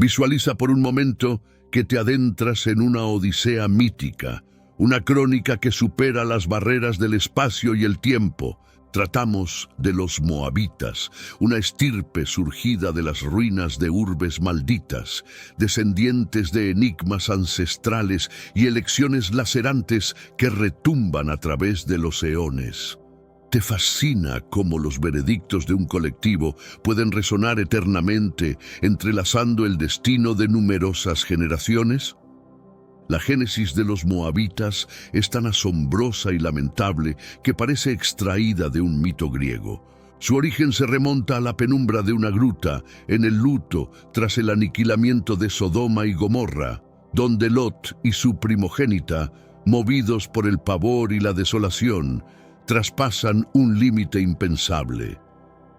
Visualiza por un momento que te adentras en una odisea mítica, una crónica que supera las barreras del espacio y el tiempo. Tratamos de los moabitas, una estirpe surgida de las ruinas de urbes malditas, descendientes de enigmas ancestrales y elecciones lacerantes que retumban a través de los eones. ¿Te fascina cómo los veredictos de un colectivo pueden resonar eternamente, entrelazando el destino de numerosas generaciones? La génesis de los moabitas es tan asombrosa y lamentable que parece extraída de un mito griego. Su origen se remonta a la penumbra de una gruta, en el luto tras el aniquilamiento de Sodoma y Gomorra, donde Lot y su primogénita, movidos por el pavor y la desolación, traspasan un límite impensable.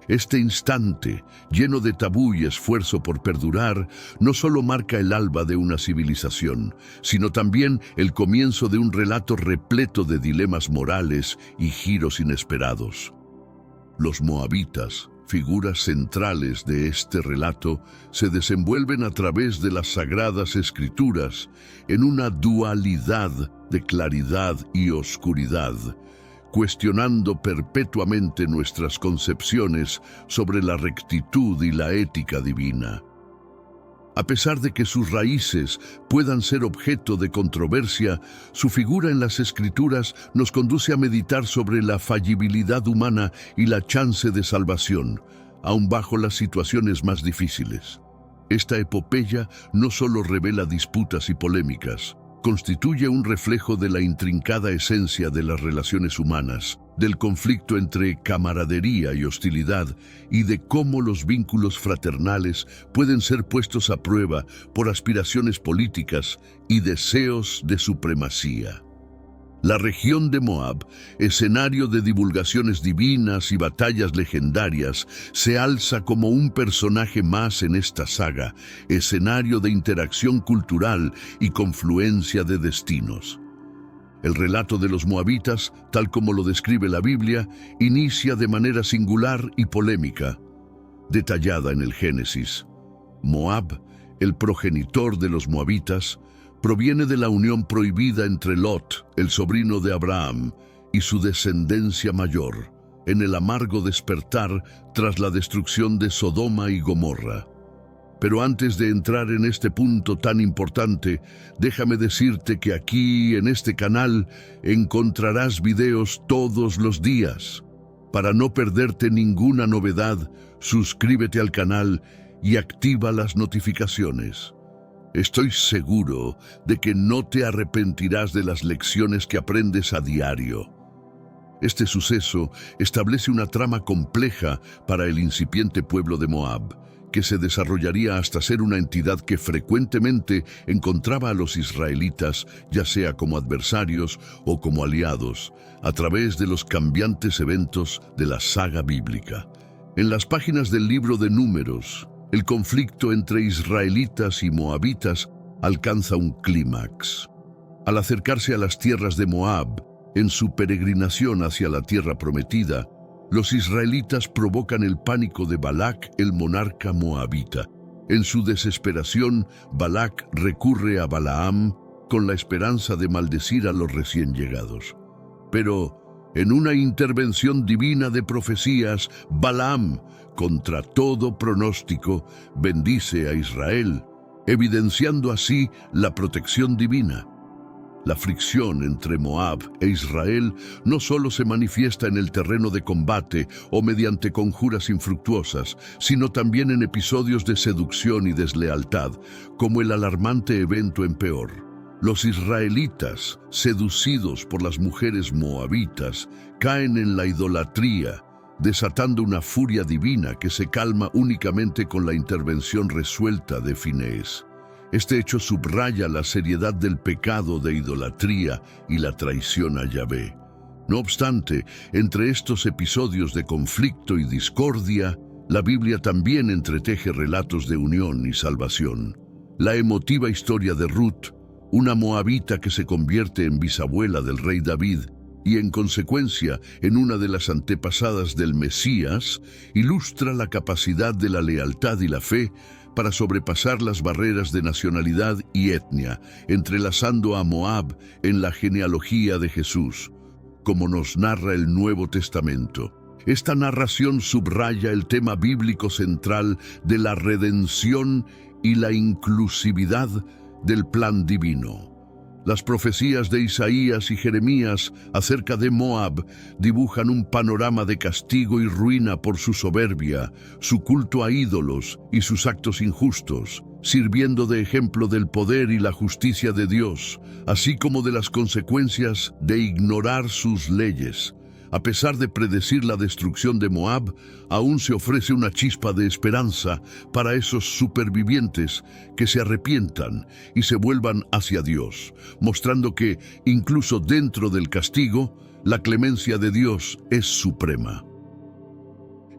Este instante, lleno de tabú y esfuerzo por perdurar, no solo marca el alba de una civilización, sino también el comienzo de un relato repleto de dilemas morales y giros inesperados. Los moabitas, figuras centrales de este relato, se desenvuelven a través de las sagradas escrituras en una dualidad de claridad y oscuridad, cuestionando perpetuamente nuestras concepciones sobre la rectitud y la ética divina. A pesar de que sus raíces puedan ser objeto de controversia, su figura en las Escrituras nos conduce a meditar sobre la fallibilidad humana y la chance de salvación, aun bajo las situaciones más difíciles. Esta epopeya no solo revela disputas y polémicas, constituye un reflejo de la intrincada esencia de las relaciones humanas, del conflicto entre camaradería y hostilidad y de cómo los vínculos fraternales pueden ser puestos a prueba por aspiraciones políticas y deseos de supremacía. La región de Moab, escenario de divulgaciones divinas y batallas legendarias, se alza como un personaje más en esta saga, escenario de interacción cultural y confluencia de destinos. El relato de los moabitas, tal como lo describe la Biblia, inicia de manera singular y polémica, detallada en el Génesis. Moab, el progenitor de los moabitas, proviene de la unión prohibida entre Lot, el sobrino de Abraham, y su descendencia mayor, en el amargo despertar tras la destrucción de Sodoma y Gomorra. Pero antes de entrar en este punto tan importante, déjame decirte que aquí, en este canal, encontrarás videos todos los días. Para no perderte ninguna novedad, suscríbete al canal y activa las notificaciones. Estoy seguro de que no te arrepentirás de las lecciones que aprendes a diario. Este suceso establece una trama compleja para el incipiente pueblo de Moab, que se desarrollaría hasta ser una entidad que frecuentemente encontraba a los israelitas, ya sea como adversarios o como aliados, a través de los cambiantes eventos de la saga bíblica. En las páginas del libro de Números, el conflicto entre israelitas y moabitas alcanza un clímax. Al acercarse a las tierras de Moab, en su peregrinación hacia la tierra prometida, los israelitas provocan el pánico de Balac, el monarca moabita. En su desesperación, Balac recurre a Balaam con la esperanza de maldecir a los recién llegados. Pero, en una intervención divina de profecías, Balaam, contra todo pronóstico, bendice a Israel, evidenciando así la protección divina. La fricción entre Moab e Israel no solo se manifiesta en el terreno de combate o mediante conjuras infructuosas, sino también en episodios de seducción y deslealtad, como el alarmante evento en Peor. Los israelitas, seducidos por las mujeres moabitas, caen en la idolatría, desatando una furia divina que se calma únicamente con la intervención resuelta de Finehés. Este hecho subraya la seriedad del pecado de idolatría y la traición a Yahvé. No obstante, entre estos episodios de conflicto y discordia, la Biblia también entreteje relatos de unión y salvación. La emotiva historia de Ruth, una moabita que se convierte en bisabuela del rey David y en consecuencia en una de las antepasadas del Mesías, ilustra la capacidad de la lealtad y la fe para sobrepasar las barreras de nacionalidad y etnia, entrelazando a Moab en la genealogía de Jesús, como nos narra el Nuevo Testamento. Esta narración subraya el tema bíblico central de la redención y la inclusividad del plan divino. Las profecías de Isaías y Jeremías acerca de Moab dibujan un panorama de castigo y ruina por su soberbia, su culto a ídolos y sus actos injustos, sirviendo de ejemplo del poder y la justicia de Dios, así como de las consecuencias de ignorar sus leyes. A pesar de predecir la destrucción de Moab, aún se ofrece una chispa de esperanza para esos supervivientes que se arrepientan y se vuelvan hacia Dios, mostrando que, incluso dentro del castigo, la clemencia de Dios es suprema.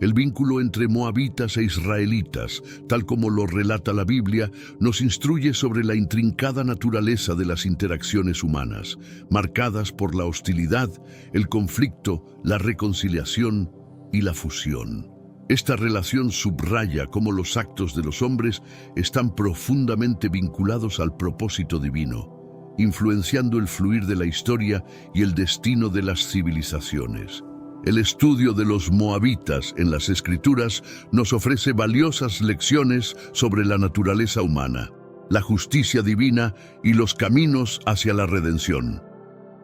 El vínculo entre moabitas e israelitas, tal como lo relata la Biblia, nos instruye sobre la intrincada naturaleza de las interacciones humanas, marcadas por la hostilidad, el conflicto, la reconciliación y la fusión. Esta relación subraya cómo los actos de los hombres están profundamente vinculados al propósito divino, influenciando el fluir de la historia y el destino de las civilizaciones. El estudio de los moabitas en las Escrituras nos ofrece valiosas lecciones sobre la naturaleza humana, la justicia divina y los caminos hacia la redención.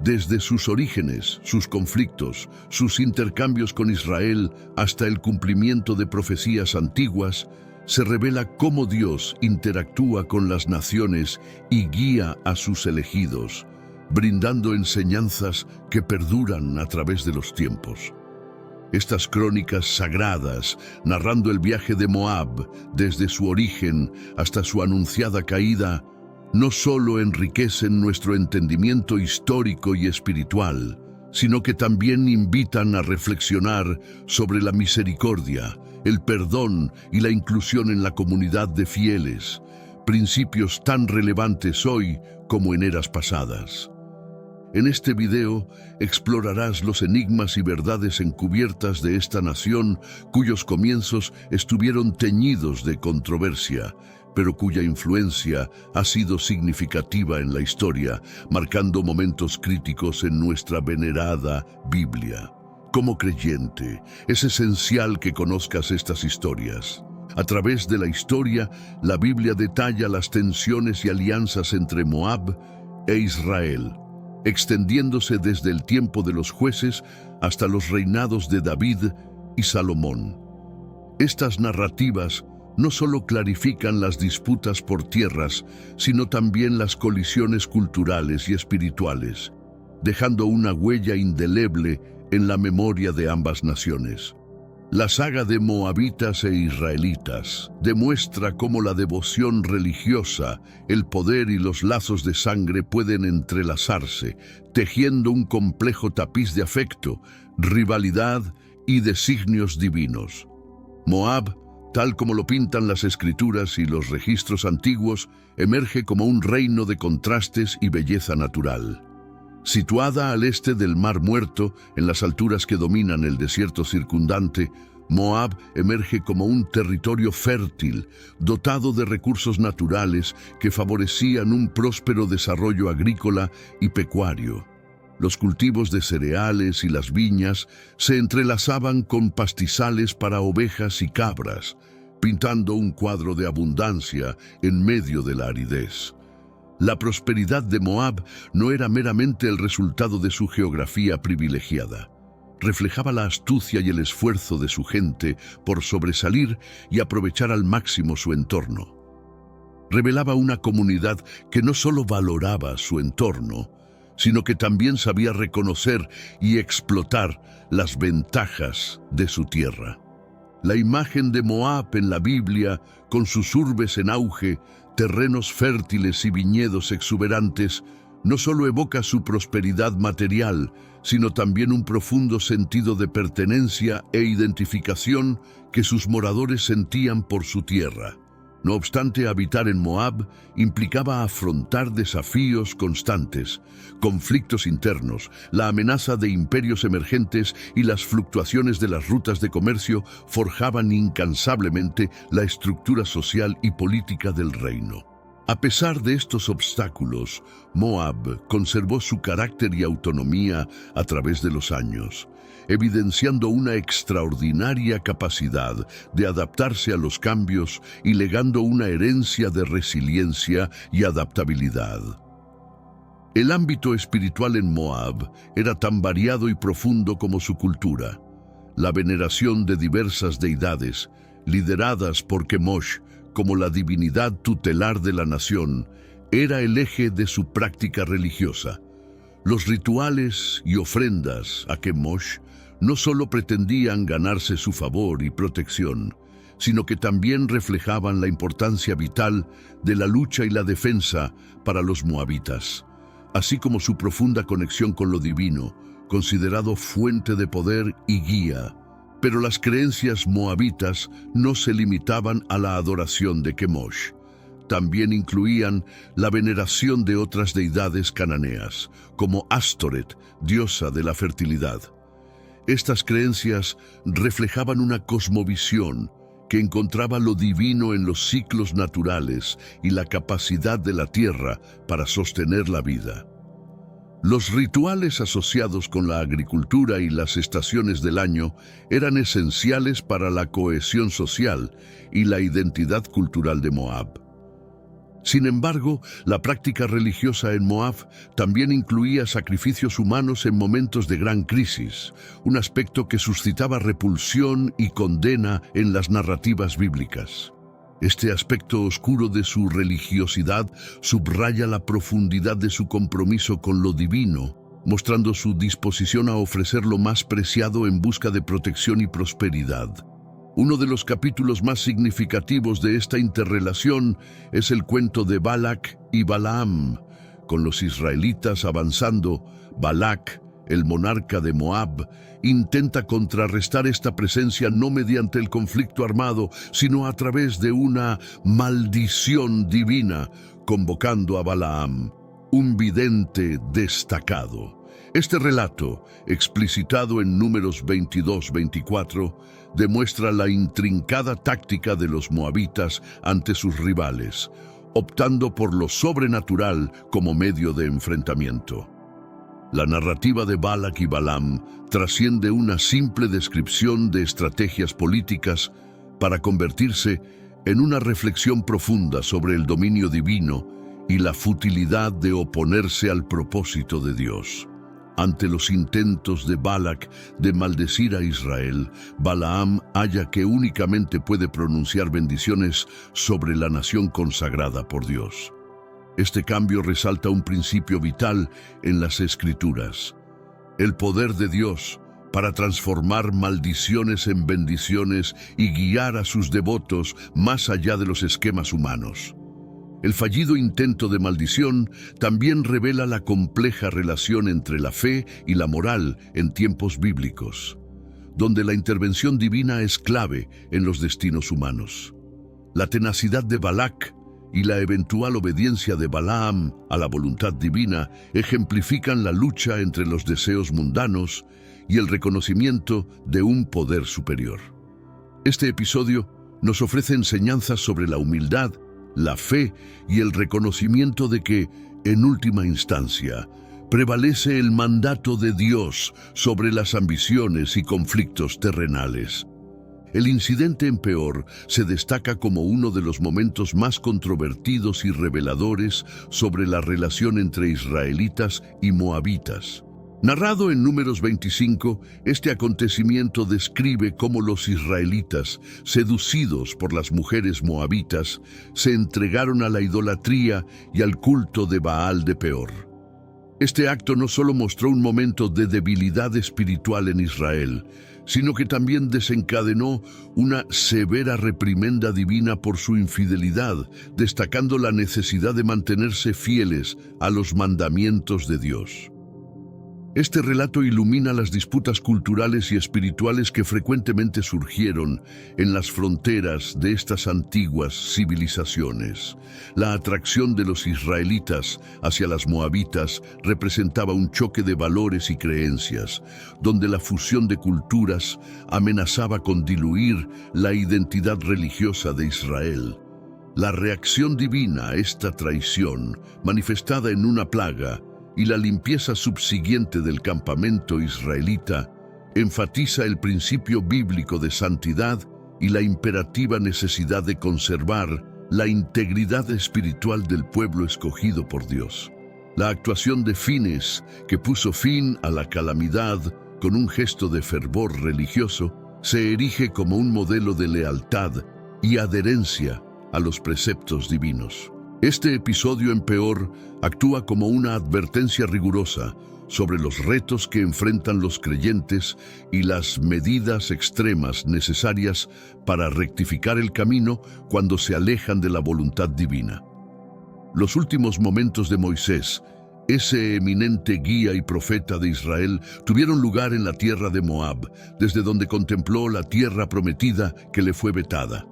Desde sus orígenes, sus conflictos, sus intercambios con Israel, hasta el cumplimiento de profecías antiguas, se revela cómo Dios interactúa con las naciones y guía a sus elegidos, brindando enseñanzas que perduran a través de los tiempos. Estas crónicas sagradas, narrando el viaje de Moab desde su origen hasta su anunciada caída, no solo enriquecen nuestro entendimiento histórico y espiritual, sino que también invitan a reflexionar sobre la misericordia, el perdón y la inclusión en la comunidad de fieles, principios tan relevantes hoy como en eras pasadas. En este video explorarás los enigmas y verdades encubiertas de esta nación cuyos comienzos estuvieron teñidos de controversia, pero cuya influencia ha sido significativa en la historia, marcando momentos críticos en nuestra venerada Biblia. Como creyente, es esencial que conozcas estas historias. A través de la historia, la Biblia detalla las tensiones y alianzas entre Moab e Israel, extendiéndose desde el tiempo de los jueces hasta los reinados de David y Salomón. Estas narrativas no solo clarifican las disputas por tierras, sino también las colisiones culturales y espirituales, dejando una huella indeleble en la memoria de ambas naciones. La saga de moabitas e israelitas demuestra cómo la devoción religiosa, el poder y los lazos de sangre pueden entrelazarse, tejiendo un complejo tapiz de afecto, rivalidad y designios divinos. Moab, tal como lo pintan las Escrituras y los registros antiguos, emerge como un reino de contrastes y belleza natural. Situada al este del Mar Muerto, en las alturas que dominan el desierto circundante, Moab emerge como un territorio fértil, dotado de recursos naturales que favorecían un próspero desarrollo agrícola y pecuario. Los cultivos de cereales y las viñas se entrelazaban con pastizales para ovejas y cabras, pintando un cuadro de abundancia en medio de la aridez. La prosperidad de Moab no era meramente el resultado de su geografía privilegiada. Reflejaba la astucia y el esfuerzo de su gente por sobresalir y aprovechar al máximo su entorno. Revelaba una comunidad que no solo valoraba su entorno, sino que también sabía reconocer y explotar las ventajas de su tierra. La imagen de Moab en la Biblia, con sus urbes en auge, terrenos fértiles y viñedos exuberantes, no solo evoca su prosperidad material, sino también un profundo sentido de pertenencia e identificación que sus moradores sentían por su tierra. No obstante, habitar en Moab implicaba afrontar desafíos constantes, conflictos internos, la amenaza de imperios emergentes y las fluctuaciones de las rutas de comercio forjaban incansablemente la estructura social y política del reino. A pesar de estos obstáculos, Moab conservó su carácter y autonomía a través de los años, evidenciando una extraordinaria capacidad de adaptarse a los cambios y legando una herencia de resiliencia y adaptabilidad. El ámbito espiritual en Moab era tan variado y profundo como su cultura. La veneración de diversas deidades, lideradas por Kemosh como la divinidad tutelar de la nación, era el eje de su práctica religiosa. Los rituales y ofrendas a Kemosh no solo pretendían ganarse su favor y protección, sino que también reflejaban la importancia vital de la lucha y la defensa para los moabitas, así como su profunda conexión con lo divino, considerado fuente de poder y guía. Pero las creencias moabitas no se limitaban a la adoración de Kemosh. También incluían la veneración de otras deidades cananeas, como Astoret, diosa de la fertilidad. Estas creencias reflejaban una cosmovisión que encontraba lo divino en los ciclos naturales y la capacidad de la tierra para sostener la vida. Los rituales asociados con la agricultura y las estaciones del año eran esenciales para la cohesión social y la identidad cultural de Moab. Sin embargo, la práctica religiosa en Moab también incluía sacrificios humanos en momentos de gran crisis, un aspecto que suscitaba repulsión y condena en las narrativas bíblicas. Este aspecto oscuro de su religiosidad subraya la profundidad de su compromiso con lo divino, mostrando su disposición a ofrecer lo más preciado en busca de protección y prosperidad. Uno de los capítulos más significativos de esta interrelación es el cuento de Balac y Balaam. Con los israelitas avanzando, Balac, el monarca de Moab, intenta contrarrestar esta presencia no mediante el conflicto armado, sino a través de una maldición divina, convocando a Balaam, un vidente destacado. Este relato, explicitado en Números 22-24, demuestra la intrincada táctica de los moabitas ante sus rivales, optando por lo sobrenatural como medio de enfrentamiento. La narrativa de Balac y Balaam trasciende una simple descripción de estrategias políticas para convertirse en una reflexión profunda sobre el dominio divino y la futilidad de oponerse al propósito de Dios. Ante los intentos de Balac de maldecir a Israel, Balaam halla que únicamente puede pronunciar bendiciones sobre la nación consagrada por Dios. Este cambio resalta un principio vital en las Escrituras: el poder de Dios para transformar maldiciones en bendiciones y guiar a sus devotos más allá de los esquemas humanos. El fallido intento de maldición también revela la compleja relación entre la fe y la moral en tiempos bíblicos, donde la intervención divina es clave en los destinos humanos. La tenacidad de Balac y la eventual obediencia de Balaam a la voluntad divina ejemplifican la lucha entre los deseos mundanos y el reconocimiento de un poder superior. Este episodio nos ofrece enseñanzas sobre la humildad, la fe y el reconocimiento de que, en última instancia, prevalece el mandato de Dios sobre las ambiciones y conflictos terrenales. El incidente en Peor se destaca como uno de los momentos más controvertidos y reveladores sobre la relación entre israelitas y moabitas. Narrado en Números 25, este acontecimiento describe cómo los israelitas, seducidos por las mujeres moabitas, se entregaron a la idolatría y al culto de Baal de Peor. Este acto no solo mostró un momento de debilidad espiritual en Israel, sino que también desencadenó una severa reprimenda divina por su infidelidad, destacando la necesidad de mantenerse fieles a los mandamientos de Dios. Este relato ilumina las disputas culturales y espirituales que frecuentemente surgieron en las fronteras de estas antiguas civilizaciones. La atracción de los israelitas hacia las moabitas representaba un choque de valores y creencias, donde la fusión de culturas amenazaba con diluir la identidad religiosa de Israel. La reacción divina a esta traición, manifestada en una plaga, y la limpieza subsiguiente del campamento israelita enfatiza el principio bíblico de santidad y la imperativa necesidad de conservar la integridad espiritual del pueblo escogido por Dios. La actuación de Fines, que puso fin a la calamidad con un gesto de fervor religioso, se erige como un modelo de lealtad y adherencia a los preceptos divinos. Este episodio en Peor actúa como una advertencia rigurosa sobre los retos que enfrentan los creyentes y las medidas extremas necesarias para rectificar el camino cuando se alejan de la voluntad divina. Los últimos momentos de Moisés, ese eminente guía y profeta de Israel, tuvieron lugar en la tierra de Moab, desde donde contempló la tierra prometida que le fue vetada.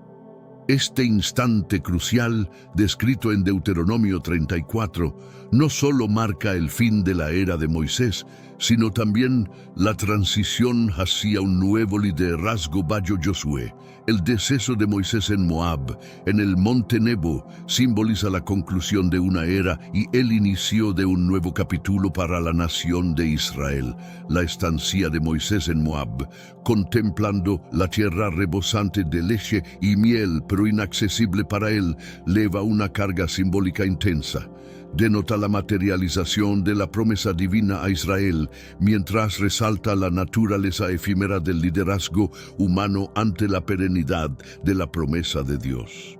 Este instante crucial, descrito en Deuteronomio 34, no solo marca el fin de la era de Moisés, sino también la transición hacia un nuevo liderazgo bajo Josué. El deceso de Moisés en Moab, en el monte Nebo, simboliza la conclusión de una era y el inicio de un nuevo capítulo para la nación de Israel. La estancia de Moisés en Moab, contemplando la tierra rebosante de leche y miel, pero inaccesible para él, lleva una carga simbólica intensa. Denota la materialización de la promesa divina a Israel, mientras resalta la naturaleza efímera del liderazgo humano ante la perenidad de la promesa de Dios.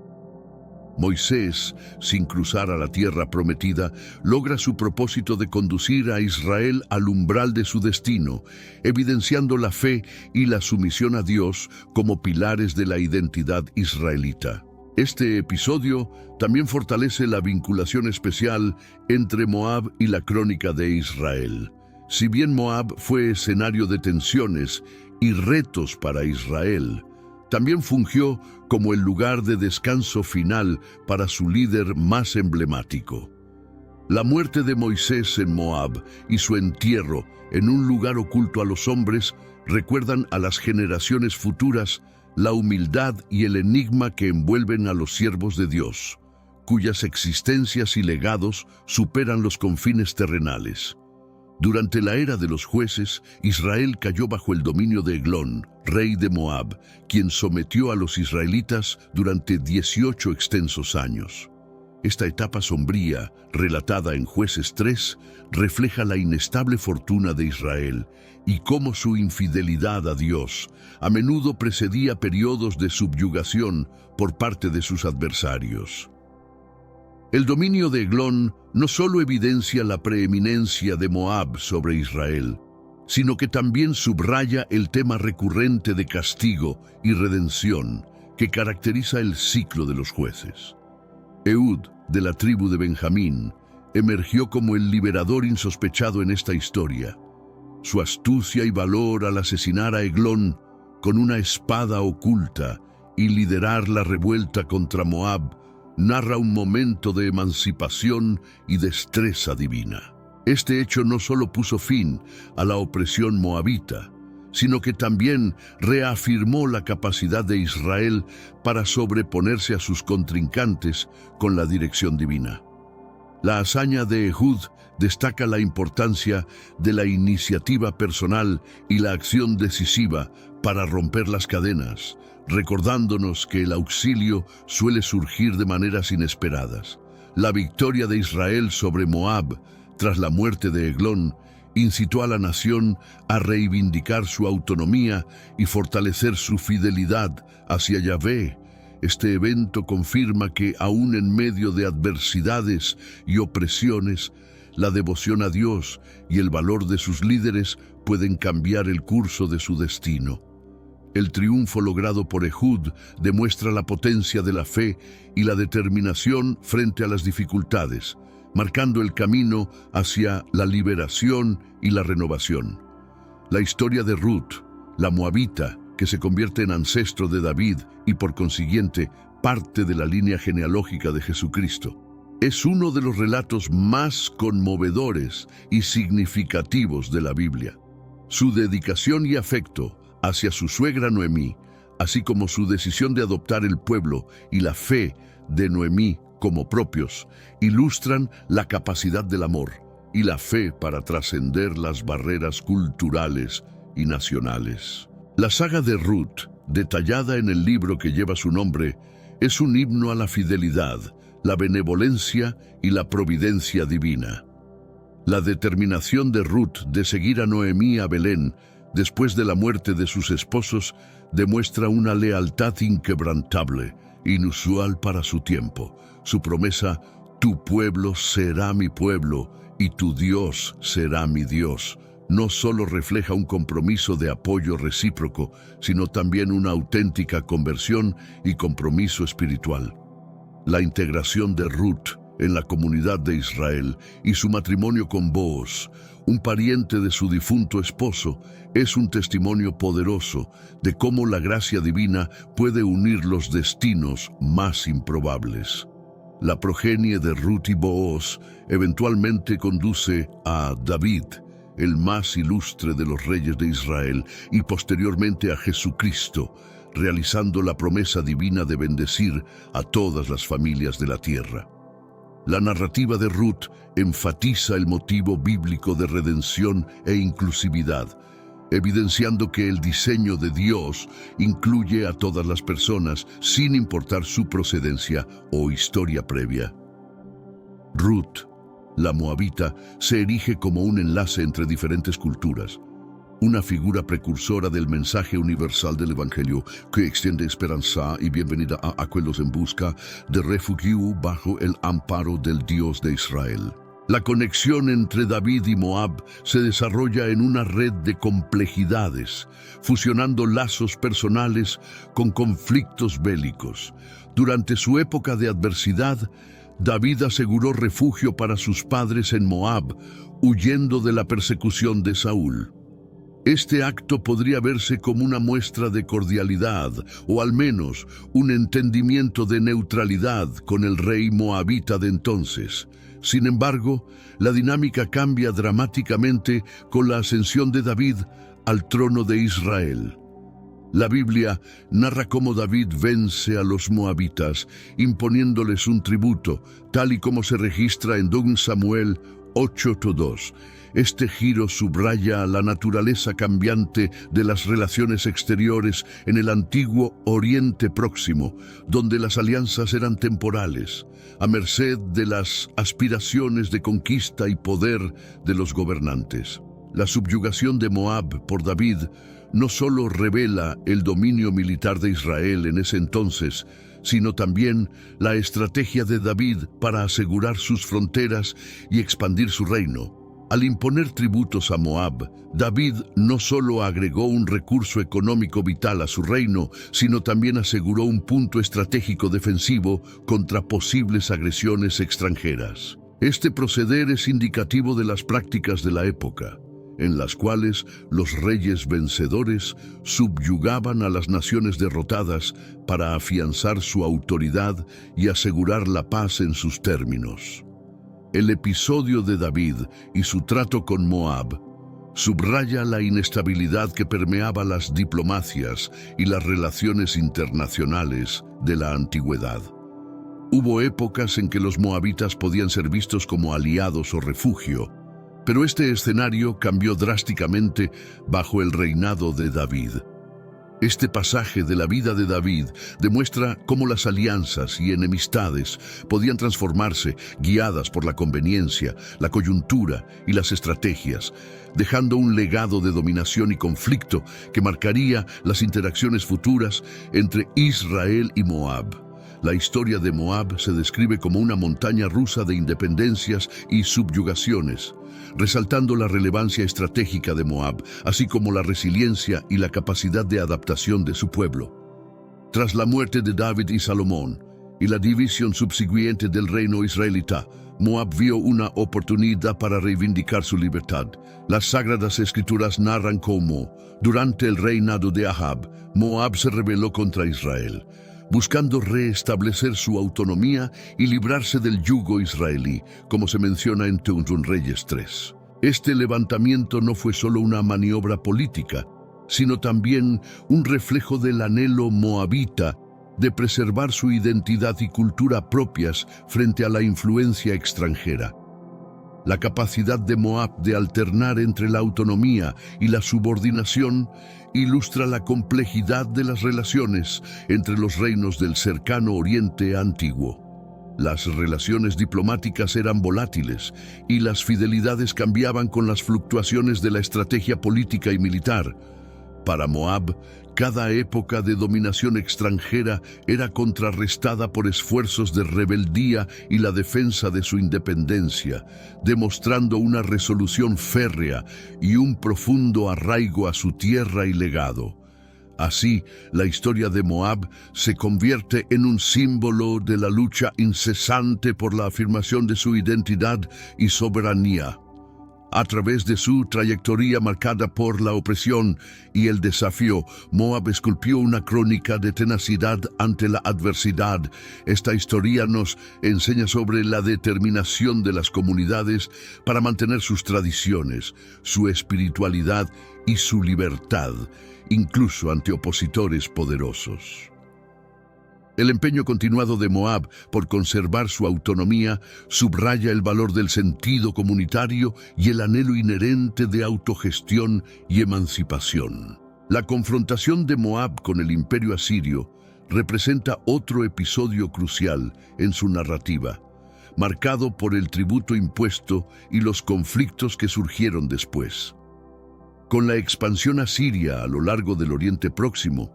Moisés, sin cruzar a la tierra prometida, logra su propósito de conducir a Israel al umbral de su destino, evidenciando la fe y la sumisión a Dios como pilares de la identidad israelita. Este episodio también fortalece la vinculación especial entre Moab y la crónica de Israel. Si bien Moab fue escenario de tensiones y retos para Israel, también fungió como el lugar de descanso final para su líder más emblemático. La muerte de Moisés en Moab y su entierro en un lugar oculto a los hombres recuerdan a las generaciones futuras la humildad y el enigma que envuelven a los siervos de Dios, cuyas existencias y legados superan los confines terrenales. Durante la era de los jueces, Israel cayó bajo el dominio de Eglón, rey de Moab, quien sometió a los israelitas durante 18 extensos años. Esta etapa sombría, relatada en Jueces 3, refleja la inestable fortuna de Israel y cómo su infidelidad a Dios a menudo precedía periodos de subyugación por parte de sus adversarios. El dominio de Eglón no solo evidencia la preeminencia de Moab sobre Israel, sino que también subraya el tema recurrente de castigo y redención que caracteriza el ciclo de los jueces. Ehud, de la tribu de Benjamín, emergió como el liberador insospechado en esta historia. Su astucia y valor al asesinar a Eglón con una espada oculta y liderar la revuelta contra Moab narra un momento de emancipación y destreza divina. Este hecho no solo puso fin a la opresión moabita, sino que también reafirmó la capacidad de Israel para sobreponerse a sus contrincantes con la dirección divina. La hazaña de Ehud destaca la importancia de la iniciativa personal y la acción decisiva para romper las cadenas, recordándonos que el auxilio suele surgir de maneras inesperadas. La victoria de Israel sobre Moab, tras la muerte de Eglón, incitó a la nación a reivindicar su autonomía y fortalecer su fidelidad hacia Yahvé. Este evento confirma que, aún en medio de adversidades y opresiones, la devoción a Dios y el valor de sus líderes pueden cambiar el curso de su destino. El triunfo logrado por Ehud demuestra la potencia de la fe y la determinación frente a las dificultades, marcando el camino hacia la liberación y la renovación. La historia de Ruth, la moabita, que se convierte en ancestro de David y por consiguiente parte de la línea genealógica de Jesucristo, es uno de los relatos más conmovedores y significativos de la Biblia. Su dedicación y afecto hacia su suegra Noemí, así como su decisión de adoptar el pueblo y la fe de Noemí como propios, ilustran la capacidad del amor y la fe para trascender las barreras culturales y nacionales. La saga de Ruth, detallada en el libro que lleva su nombre, es un himno a la fidelidad, la benevolencia y la providencia divina. La determinación de Ruth de seguir a Noemí a Belén después de la muerte de sus esposos demuestra una lealtad inquebrantable, inusual para su tiempo. Su promesa, tu pueblo será mi pueblo y tu Dios será mi Dios, no solo refleja un compromiso de apoyo recíproco, sino también una auténtica conversión y compromiso espiritual. La integración de Ruth en la comunidad de Israel y su matrimonio con Booz, un pariente de su difunto esposo, es un testimonio poderoso de cómo la gracia divina puede unir los destinos más improbables. La progenie de Ruth y Booz eventualmente conduce a David, el más ilustre de los reyes de Israel, y posteriormente a Jesucristo, realizando la promesa divina de bendecir a todas las familias de la tierra. La narrativa de Ruth enfatiza el motivo bíblico de redención e inclusividad, evidenciando que el diseño de Dios incluye a todas las personas sin importar su procedencia o historia previa. Ruth, la moabita, se erige como un enlace entre diferentes culturas, una figura precursora del mensaje universal del Evangelio que extiende esperanza y bienvenida a aquellos en busca de refugio bajo el amparo del Dios de Israel. La conexión entre David y Moab se desarrolla en una red de complejidades, fusionando lazos personales con conflictos bélicos. Durante su época de adversidad, David aseguró refugio para sus padres en Moab, huyendo de la persecución de Saúl. Este acto podría verse como una muestra de cordialidad, o al menos un entendimiento de neutralidad con el rey moabita de entonces. Sin embargo, la dinámica cambia dramáticamente con la ascensión de David al trono de Israel. La Biblia narra cómo David vence a los moabitas, imponiéndoles un tributo, tal y como se registra en 2 Samuel 8:2. Este giro subraya la naturaleza cambiante de las relaciones exteriores en el antiguo Oriente Próximo, donde las alianzas eran temporales, a merced de las aspiraciones de conquista y poder de los gobernantes. La subyugación de Moab por David no solo revela el dominio militar de Israel en ese entonces, sino también la estrategia de David para asegurar sus fronteras y expandir su reino. Al imponer tributos a Moab, David no solo agregó un recurso económico vital a su reino, sino también aseguró un punto estratégico defensivo contra posibles agresiones extranjeras. Este proceder es indicativo de las prácticas de la época, en las cuales los reyes vencedores subyugaban a las naciones derrotadas para afianzar su autoridad y asegurar la paz en sus términos. El episodio de David y su trato con Moab subraya la inestabilidad que permeaba las diplomacias y las relaciones internacionales de la antigüedad. Hubo épocas en que los moabitas podían ser vistos como aliados o refugio, pero este escenario cambió drásticamente bajo el reinado de David. Este pasaje de la vida de David demuestra cómo las alianzas y enemistades podían transformarse guiadas por la conveniencia, la coyuntura y las estrategias, dejando un legado de dominación y conflicto que marcaría las interacciones futuras entre Israel y Moab. La historia de Moab se describe como una montaña rusa de independencias y subyugaciones, resaltando la relevancia estratégica de Moab, así como la resiliencia y la capacidad de adaptación de su pueblo. Tras la muerte de David y Salomón, y la división subsiguiente del reino israelita, Moab vio una oportunidad para reivindicar su libertad. Las Sagradas Escrituras narran cómo, durante el reinado de Ahab, Moab se rebeló contra Israel, buscando restablecer su autonomía y librarse del yugo israelí, como se menciona en 2 Reyes 3. Este levantamiento no fue solo una maniobra política, sino también un reflejo del anhelo moabita de preservar su identidad y cultura propias frente a la influencia extranjera. La capacidad de Moab de alternar entre la autonomía y la subordinación ilustra la complejidad de las relaciones entre los reinos del cercano Oriente Antiguo. Las relaciones diplomáticas eran volátiles y las fidelidades cambiaban con las fluctuaciones de la estrategia política y militar. Para Moab, cada época de dominación extranjera era contrarrestada por esfuerzos de rebeldía y la defensa de su independencia, demostrando una resolución férrea y un profundo arraigo a su tierra y legado. Así, la historia de Moab se convierte en un símbolo de la lucha incesante por la afirmación de su identidad y soberanía. A través de su trayectoria marcada por la opresión y el desafío, Moab esculpió una crónica de tenacidad ante la adversidad. Esta historia nos enseña sobre la determinación de las comunidades para mantener sus tradiciones, su espiritualidad y su libertad, incluso ante opositores poderosos. El empeño continuado de Moab por conservar su autonomía subraya el valor del sentido comunitario y el anhelo inherente de autogestión y emancipación. La confrontación de Moab con el imperio asirio representa otro episodio crucial en su narrativa, marcado por el tributo impuesto y los conflictos que surgieron después. Con la expansión asiria a lo largo del Oriente Próximo,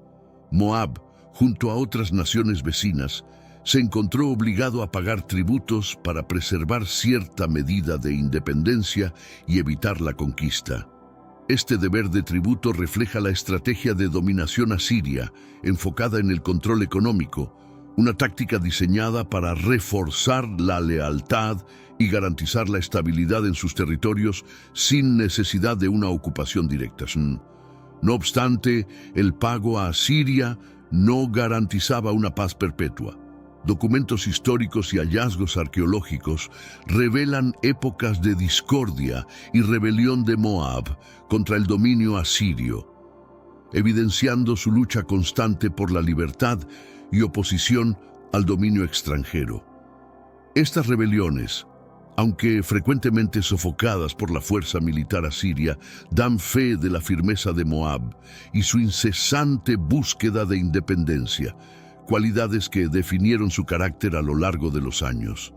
Moab, junto a otras naciones vecinas, se encontró obligado a pagar tributos para preservar cierta medida de independencia y evitar la conquista. Este deber de tributo refleja la estrategia de dominación asiria, enfocada en el control económico, una táctica diseñada para reforzar la lealtad y garantizar la estabilidad en sus territorios sin necesidad de una ocupación directa. No obstante, el pago a Asiria no garantizaba una paz perpetua. Documentos históricos y hallazgos arqueológicos revelan épocas de discordia y rebelión de Moab contra el dominio asirio, evidenciando su lucha constante por la libertad y oposición al dominio extranjero. Estas rebeliones, aunque frecuentemente sofocadas por la fuerza militar asiria, dan fe de la firmeza de Moab y su incesante búsqueda de independencia, cualidades que definieron su carácter a lo largo de los años.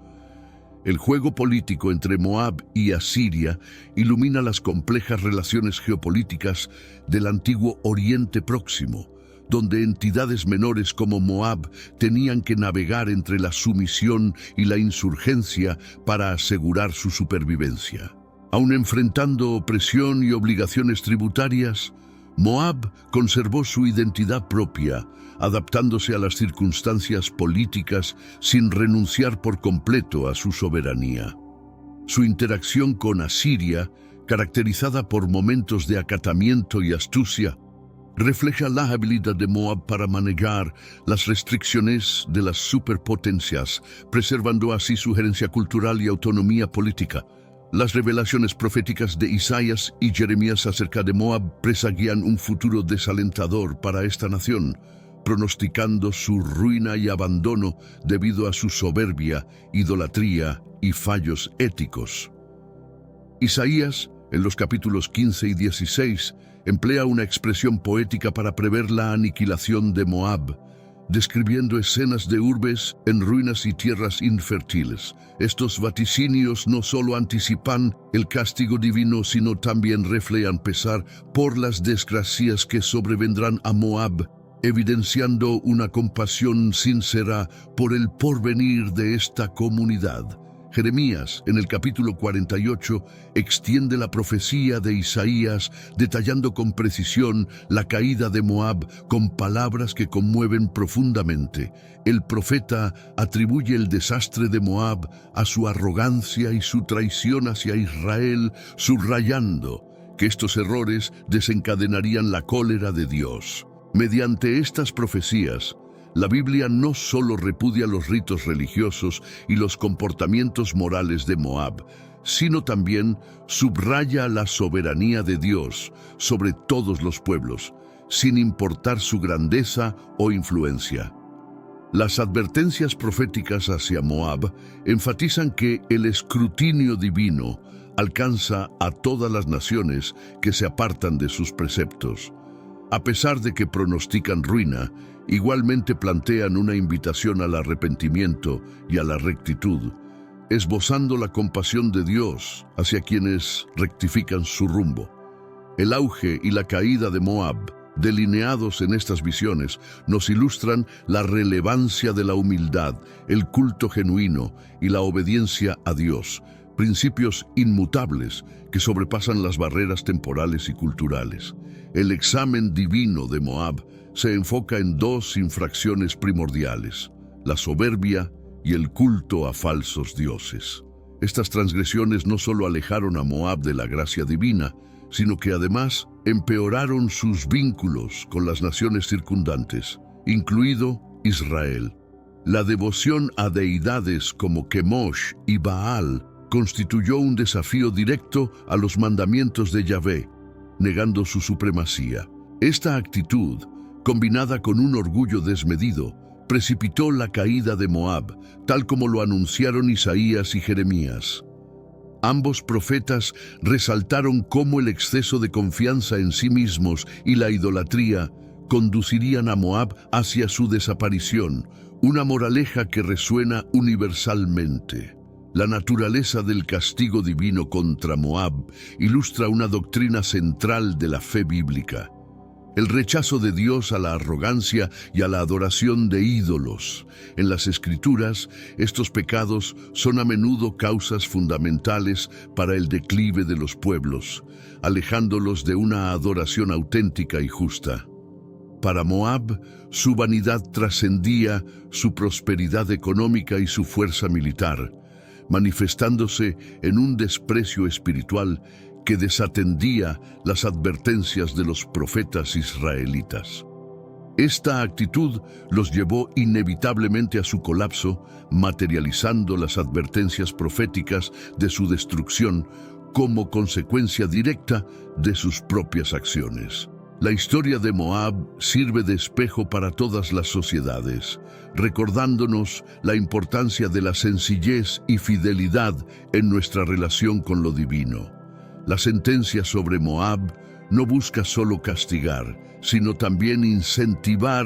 El juego político entre Moab y Asiria ilumina las complejas relaciones geopolíticas del antiguo Oriente Próximo, donde entidades menores como Moab tenían que navegar entre la sumisión y la insurgencia para asegurar su supervivencia. Aun enfrentando opresión y obligaciones tributarias, Moab conservó su identidad propia, adaptándose a las circunstancias políticas sin renunciar por completo a su soberanía. Su interacción con Asiria, caracterizada por momentos de acatamiento y astucia, refleja la habilidad de Moab para manejar las restricciones de las superpotencias, preservando así su herencia cultural y autonomía política. Las revelaciones proféticas de Isaías y Jeremías acerca de Moab presagian un futuro desalentador para esta nación, pronosticando su ruina y abandono debido a su soberbia, idolatría y fallos éticos. Isaías, en los capítulos 15 y 16, emplea una expresión poética para prever la aniquilación de Moab, describiendo escenas de urbes en ruinas y tierras infértiles. Estos vaticinios no solo anticipan el castigo divino, sino también reflejan pesar por las desgracias que sobrevendrán a Moab, evidenciando una compasión sincera por el porvenir de esta comunidad. Jeremías, en el capítulo 48, extiende la profecía de Isaías, detallando con precisión la caída de Moab con palabras que conmueven profundamente. El profeta atribuye el desastre de Moab a su arrogancia y su traición hacia Israel, subrayando que estos errores desencadenarían la cólera de Dios. Mediante estas profecías, la Biblia no solo repudia los ritos religiosos y los comportamientos morales de Moab, sino también subraya la soberanía de Dios sobre todos los pueblos, sin importar su grandeza o influencia. Las advertencias proféticas hacia Moab enfatizan que el escrutinio divino alcanza a todas las naciones que se apartan de sus preceptos. A pesar de que pronostican ruina, igualmente plantean una invitación al arrepentimiento y a la rectitud, esbozando la compasión de Dios hacia quienes rectifican su rumbo. El auge y la caída de Moab, delineados en estas visiones, nos ilustran la relevancia de la humildad, el culto genuino y la obediencia a Dios, principios inmutables que sobrepasan las barreras temporales y culturales. El examen divino de Moab se enfoca en dos infracciones primordiales: la soberbia y el culto a falsos dioses. Estas transgresiones no solo alejaron a Moab de la gracia divina, sino que además empeoraron sus vínculos con las naciones circundantes, incluido Israel. La devoción a deidades como Kemosh y Baal constituyó un desafío directo a los mandamientos de Yahvé, negando su supremacía. Esta actitud, combinada con un orgullo desmedido, precipitó la caída de Moab, tal como lo anunciaron Isaías y Jeremías. Ambos profetas resaltaron cómo el exceso de confianza en sí mismos y la idolatría conducirían a Moab hacia su desaparición, una moraleja que resuena universalmente. La naturaleza del castigo divino contra Moab ilustra una doctrina central de la fe bíblica: el rechazo de Dios a la arrogancia y a la adoración de ídolos. En las Escrituras, estos pecados son a menudo causas fundamentales para el declive de los pueblos, alejándolos de una adoración auténtica y justa. Para Moab, su vanidad trascendía su prosperidad económica y su fuerza militar, manifestándose en un desprecio espiritual que desatendía las advertencias de los profetas israelitas. Esta actitud los llevó inevitablemente a su colapso, materializando las advertencias proféticas de su destrucción como consecuencia directa de sus propias acciones. La historia de Moab sirve de espejo para todas las sociedades, recordándonos la importancia de la sencillez y fidelidad en nuestra relación con lo divino. La sentencia sobre Moab no busca solo castigar, sino también incentivar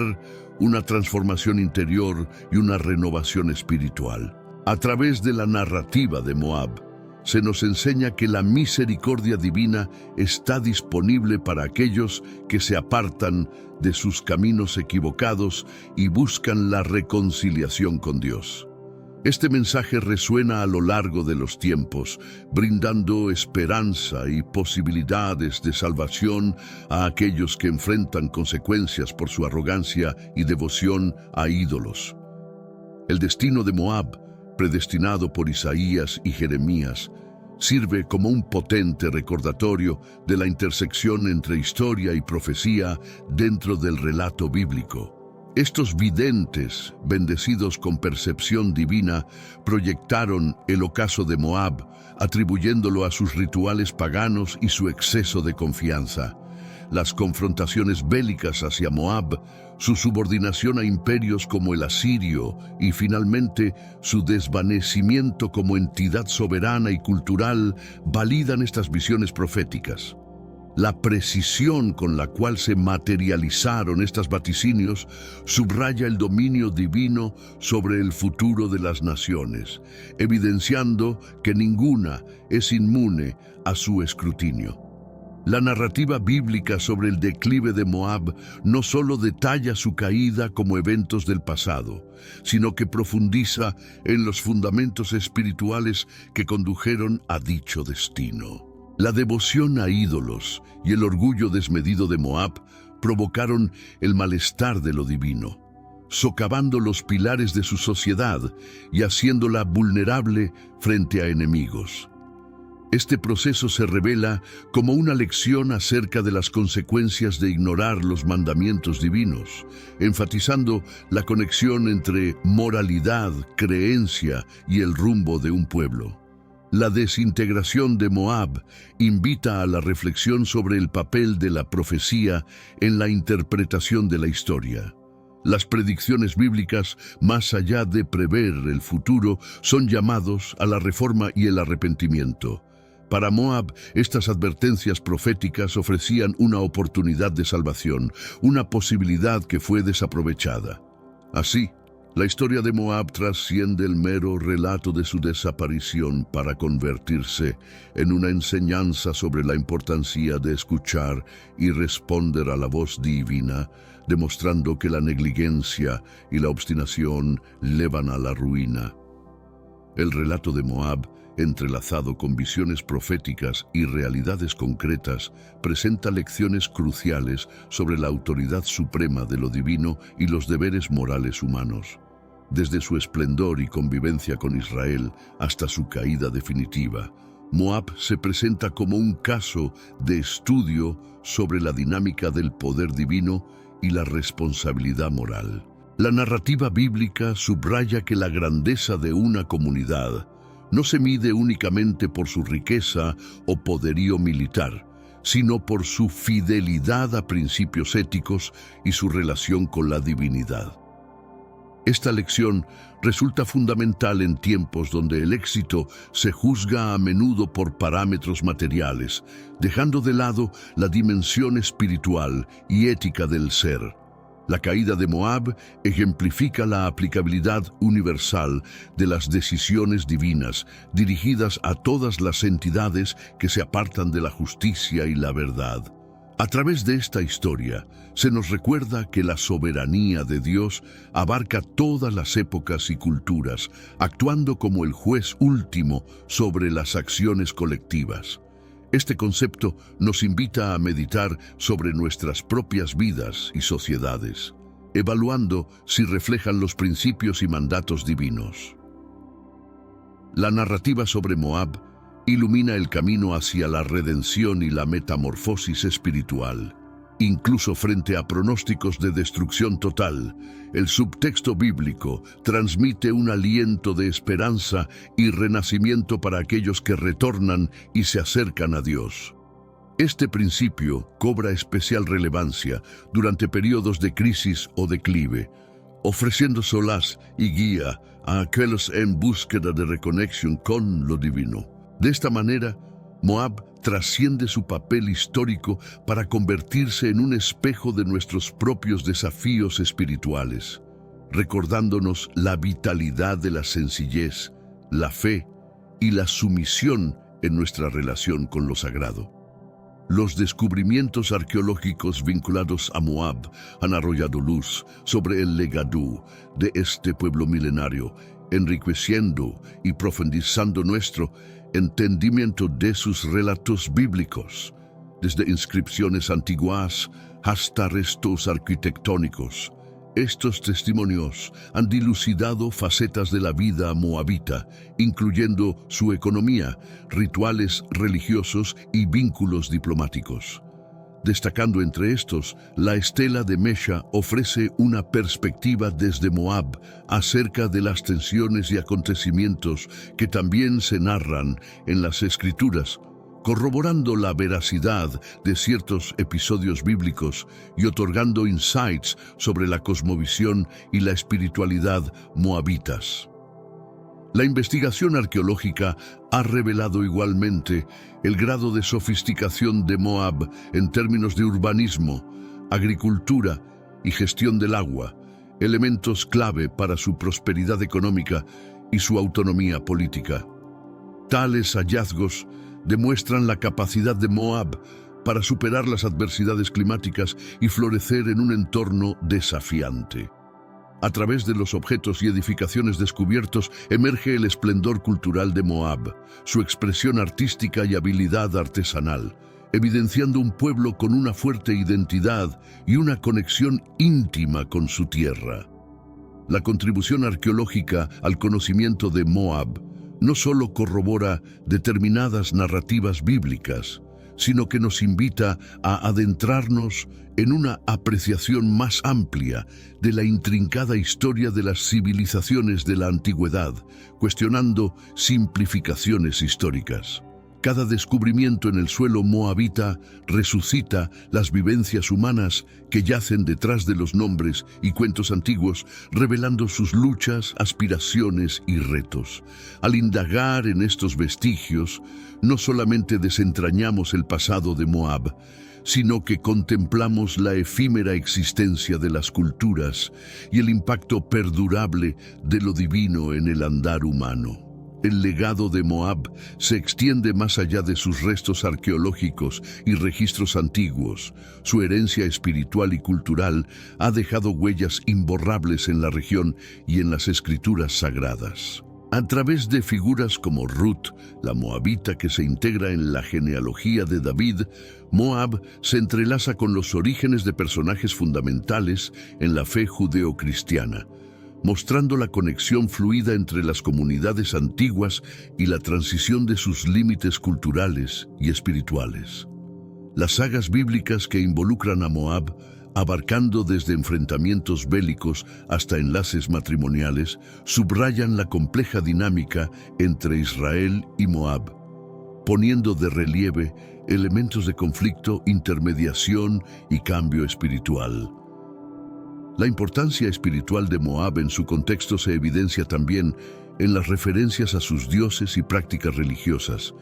una transformación interior y una renovación espiritual. A través de la narrativa de Moab, se nos enseña que la misericordia divina está disponible para aquellos que se apartan de sus caminos equivocados y buscan la reconciliación con Dios. Este mensaje resuena a lo largo de los tiempos, brindando esperanza y posibilidades de salvación a aquellos que enfrentan consecuencias por su arrogancia y devoción a ídolos. El destino de Moab, predestinado por Isaías y Jeremías, sirve como un potente recordatorio de la intersección entre historia y profecía dentro del relato bíblico. Estos videntes, bendecidos con percepción divina, proyectaron el ocaso de Moab, atribuyéndolo a sus rituales paganos y su exceso de confianza. Las confrontaciones bélicas hacia Moab, su subordinación a imperios como el asirio y finalmente su desvanecimiento como entidad soberana y cultural validan estas visiones proféticas. La precisión con la cual se materializaron estos vaticinios subraya el dominio divino sobre el futuro de las naciones, evidenciando que ninguna es inmune a su escrutinio. La narrativa bíblica sobre el declive de Moab no solo detalla su caída como eventos del pasado, sino que profundiza en los fundamentos espirituales que condujeron a dicho destino. La devoción a ídolos y el orgullo desmedido de Moab provocaron el malestar de lo divino, socavando los pilares de su sociedad y haciéndola vulnerable frente a enemigos. Este proceso se revela como una lección acerca de las consecuencias de ignorar los mandamientos divinos, enfatizando la conexión entre moralidad, creencia y el rumbo de un pueblo. La desintegración de Moab invita a la reflexión sobre el papel de la profecía en la interpretación de la historia. Las predicciones bíblicas, más allá de prever el futuro, son llamados a la reforma y el arrepentimiento. Para Moab, estas advertencias proféticas ofrecían una oportunidad de salvación, una posibilidad que fue desaprovechada. Así, la historia de Moab trasciende el mero relato de su desaparición para convertirse en una enseñanza sobre la importancia de escuchar y responder a la voz divina, demostrando que la negligencia y la obstinación llevan a la ruina. El relato de Moab, entrelazado con visiones proféticas y realidades concretas, presenta lecciones cruciales sobre la autoridad suprema de lo divino y los deberes morales humanos. Desde su esplendor y convivencia con Israel hasta su caída definitiva, Moab se presenta como un caso de estudio sobre la dinámica del poder divino y la responsabilidad moral. La narrativa bíblica subraya que la grandeza de una comunidad no se mide únicamente por su riqueza o poderío militar, sino por su fidelidad a principios éticos y su relación con la divinidad. Esta lección resulta fundamental en tiempos donde el éxito se juzga a menudo por parámetros materiales, dejando de lado la dimensión espiritual y ética del ser. La caída de Moab ejemplifica la aplicabilidad universal de las decisiones divinas dirigidas a todas las entidades que se apartan de la justicia y la verdad. A través de esta historia, se nos recuerda que la soberanía de Dios abarca todas las épocas y culturas, actuando como el juez último sobre las acciones colectivas. Este concepto nos invita a meditar sobre nuestras propias vidas y sociedades, evaluando si reflejan los principios y mandatos divinos. La narrativa sobre Moab ilumina el camino hacia la redención y la metamorfosis espiritual. Incluso frente a pronósticos de destrucción total, el subtexto bíblico transmite un aliento de esperanza y renacimiento para aquellos que retornan y se acercan a Dios. Este principio cobra especial relevancia durante periodos de crisis o declive, ofreciendo solaz y guía a aquellos en búsqueda de reconexión con lo divino. De esta manera, Moab trasciende su papel histórico para convertirse en un espejo de nuestros propios desafíos espirituales, recordándonos la vitalidad de la sencillez, la fe y la sumisión en nuestra relación con lo sagrado. Los descubrimientos arqueológicos vinculados a Moab han arrojado luz sobre el legado de este pueblo milenario, enriqueciendo y profundizando nuestro entendimiento de sus relatos bíblicos, desde inscripciones antiguas hasta restos arquitectónicos. Estos testimonios han dilucidado facetas de la vida moabita, incluyendo su economía, rituales religiosos y vínculos diplomáticos. Destacando entre estos, la estela de Mesha ofrece una perspectiva desde Moab acerca de las tensiones y acontecimientos que también se narran en las Escrituras, corroborando la veracidad de ciertos episodios bíblicos y otorgando insights sobre la cosmovisión y la espiritualidad moabitas. La investigación arqueológica ha revelado igualmente el grado de sofisticación de Moab en términos de urbanismo, agricultura y gestión del agua, elementos clave para su prosperidad económica y su autonomía política. Tales hallazgos demuestran la capacidad de Moab para superar las adversidades climáticas y florecer en un entorno desafiante. A través de los objetos y edificaciones descubiertos emerge el esplendor cultural de Moab, su expresión artística y habilidad artesanal, evidenciando un pueblo con una fuerte identidad y una conexión íntima con su tierra. La contribución arqueológica al conocimiento de Moab no solo corrobora determinadas narrativas bíblicas, sino que nos invita a adentrarnos en una apreciación más amplia de la intrincada historia de las civilizaciones de la antigüedad, cuestionando simplificaciones históricas. Cada descubrimiento en el suelo moabita resucita las vivencias humanas que yacen detrás de los nombres y cuentos antiguos, revelando sus luchas, aspiraciones y retos. Al indagar en estos vestigios, no solamente desentrañamos el pasado de Moab, sino que contemplamos la efímera existencia de las culturas y el impacto perdurable de lo divino en el andar humano. El legado de Moab se extiende más allá de sus restos arqueológicos y registros antiguos. Su herencia espiritual y cultural ha dejado huellas imborrables en la región y en las escrituras sagradas. A través de figuras como Ruth, la moabita que se integra en la genealogía de David, Moab se entrelaza con los orígenes de personajes fundamentales en la fe judeocristiana, mostrando la conexión fluida entre las comunidades antiguas y la transición de sus límites culturales y espirituales. Las sagas bíblicas que involucran a Moab, abarcando desde enfrentamientos bélicos hasta enlaces matrimoniales, subrayan la compleja dinámica entre Israel y Moab, poniendo de relieve elementos de conflicto, intermediación y cambio espiritual. La importancia espiritual de Moab en su contexto se evidencia también en las referencias a sus dioses y prácticas religiosas,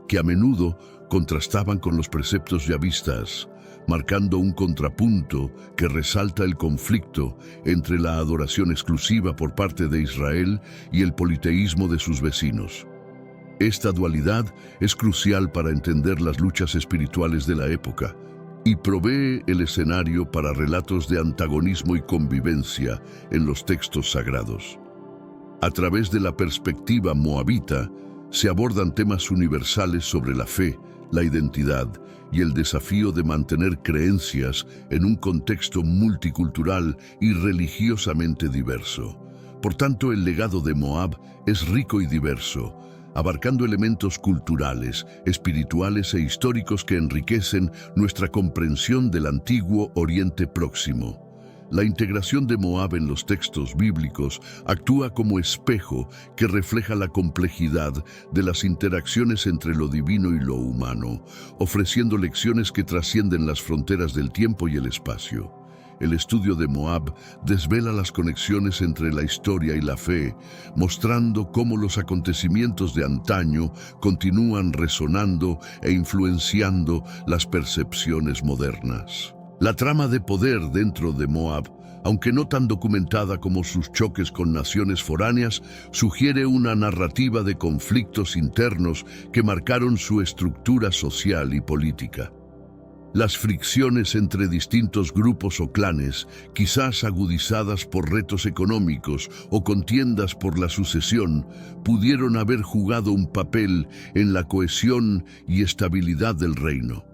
que a menudo contrastaban con los preceptos yavistas, marcando un contrapunto que resalta el conflicto entre la adoración exclusiva por parte de Israel y el politeísmo de sus vecinos. Esta dualidad es crucial para entender las luchas espirituales de la época y provee el escenario para relatos de antagonismo y convivencia en los textos sagrados. A través de la perspectiva moabita, se abordan temas universales sobre la fe, la identidad y el desafío de mantener creencias en un contexto multicultural y religiosamente diverso. Por tanto, el legado de Moab es rico y diverso, abarcando elementos culturales, espirituales e históricos que enriquecen nuestra comprensión del antiguo Oriente Próximo. La integración de Moab en los textos bíblicos actúa como espejo que refleja la complejidad de las interacciones entre lo divino y lo humano, ofreciendo lecciones que trascienden las fronteras del tiempo y el espacio. El estudio de Moab desvela las conexiones entre la historia y la fe, mostrando cómo los acontecimientos de antaño continúan resonando e influenciando las percepciones modernas. La trama de poder dentro de Moab, aunque no tan documentada como sus choques con naciones foráneas, sugiere una narrativa de conflictos internos que marcaron su estructura social y política. Las fricciones entre distintos grupos o clanes, quizás agudizadas por retos económicos o contiendas por la sucesión, pudieron haber jugado un papel en la cohesión y estabilidad del reino.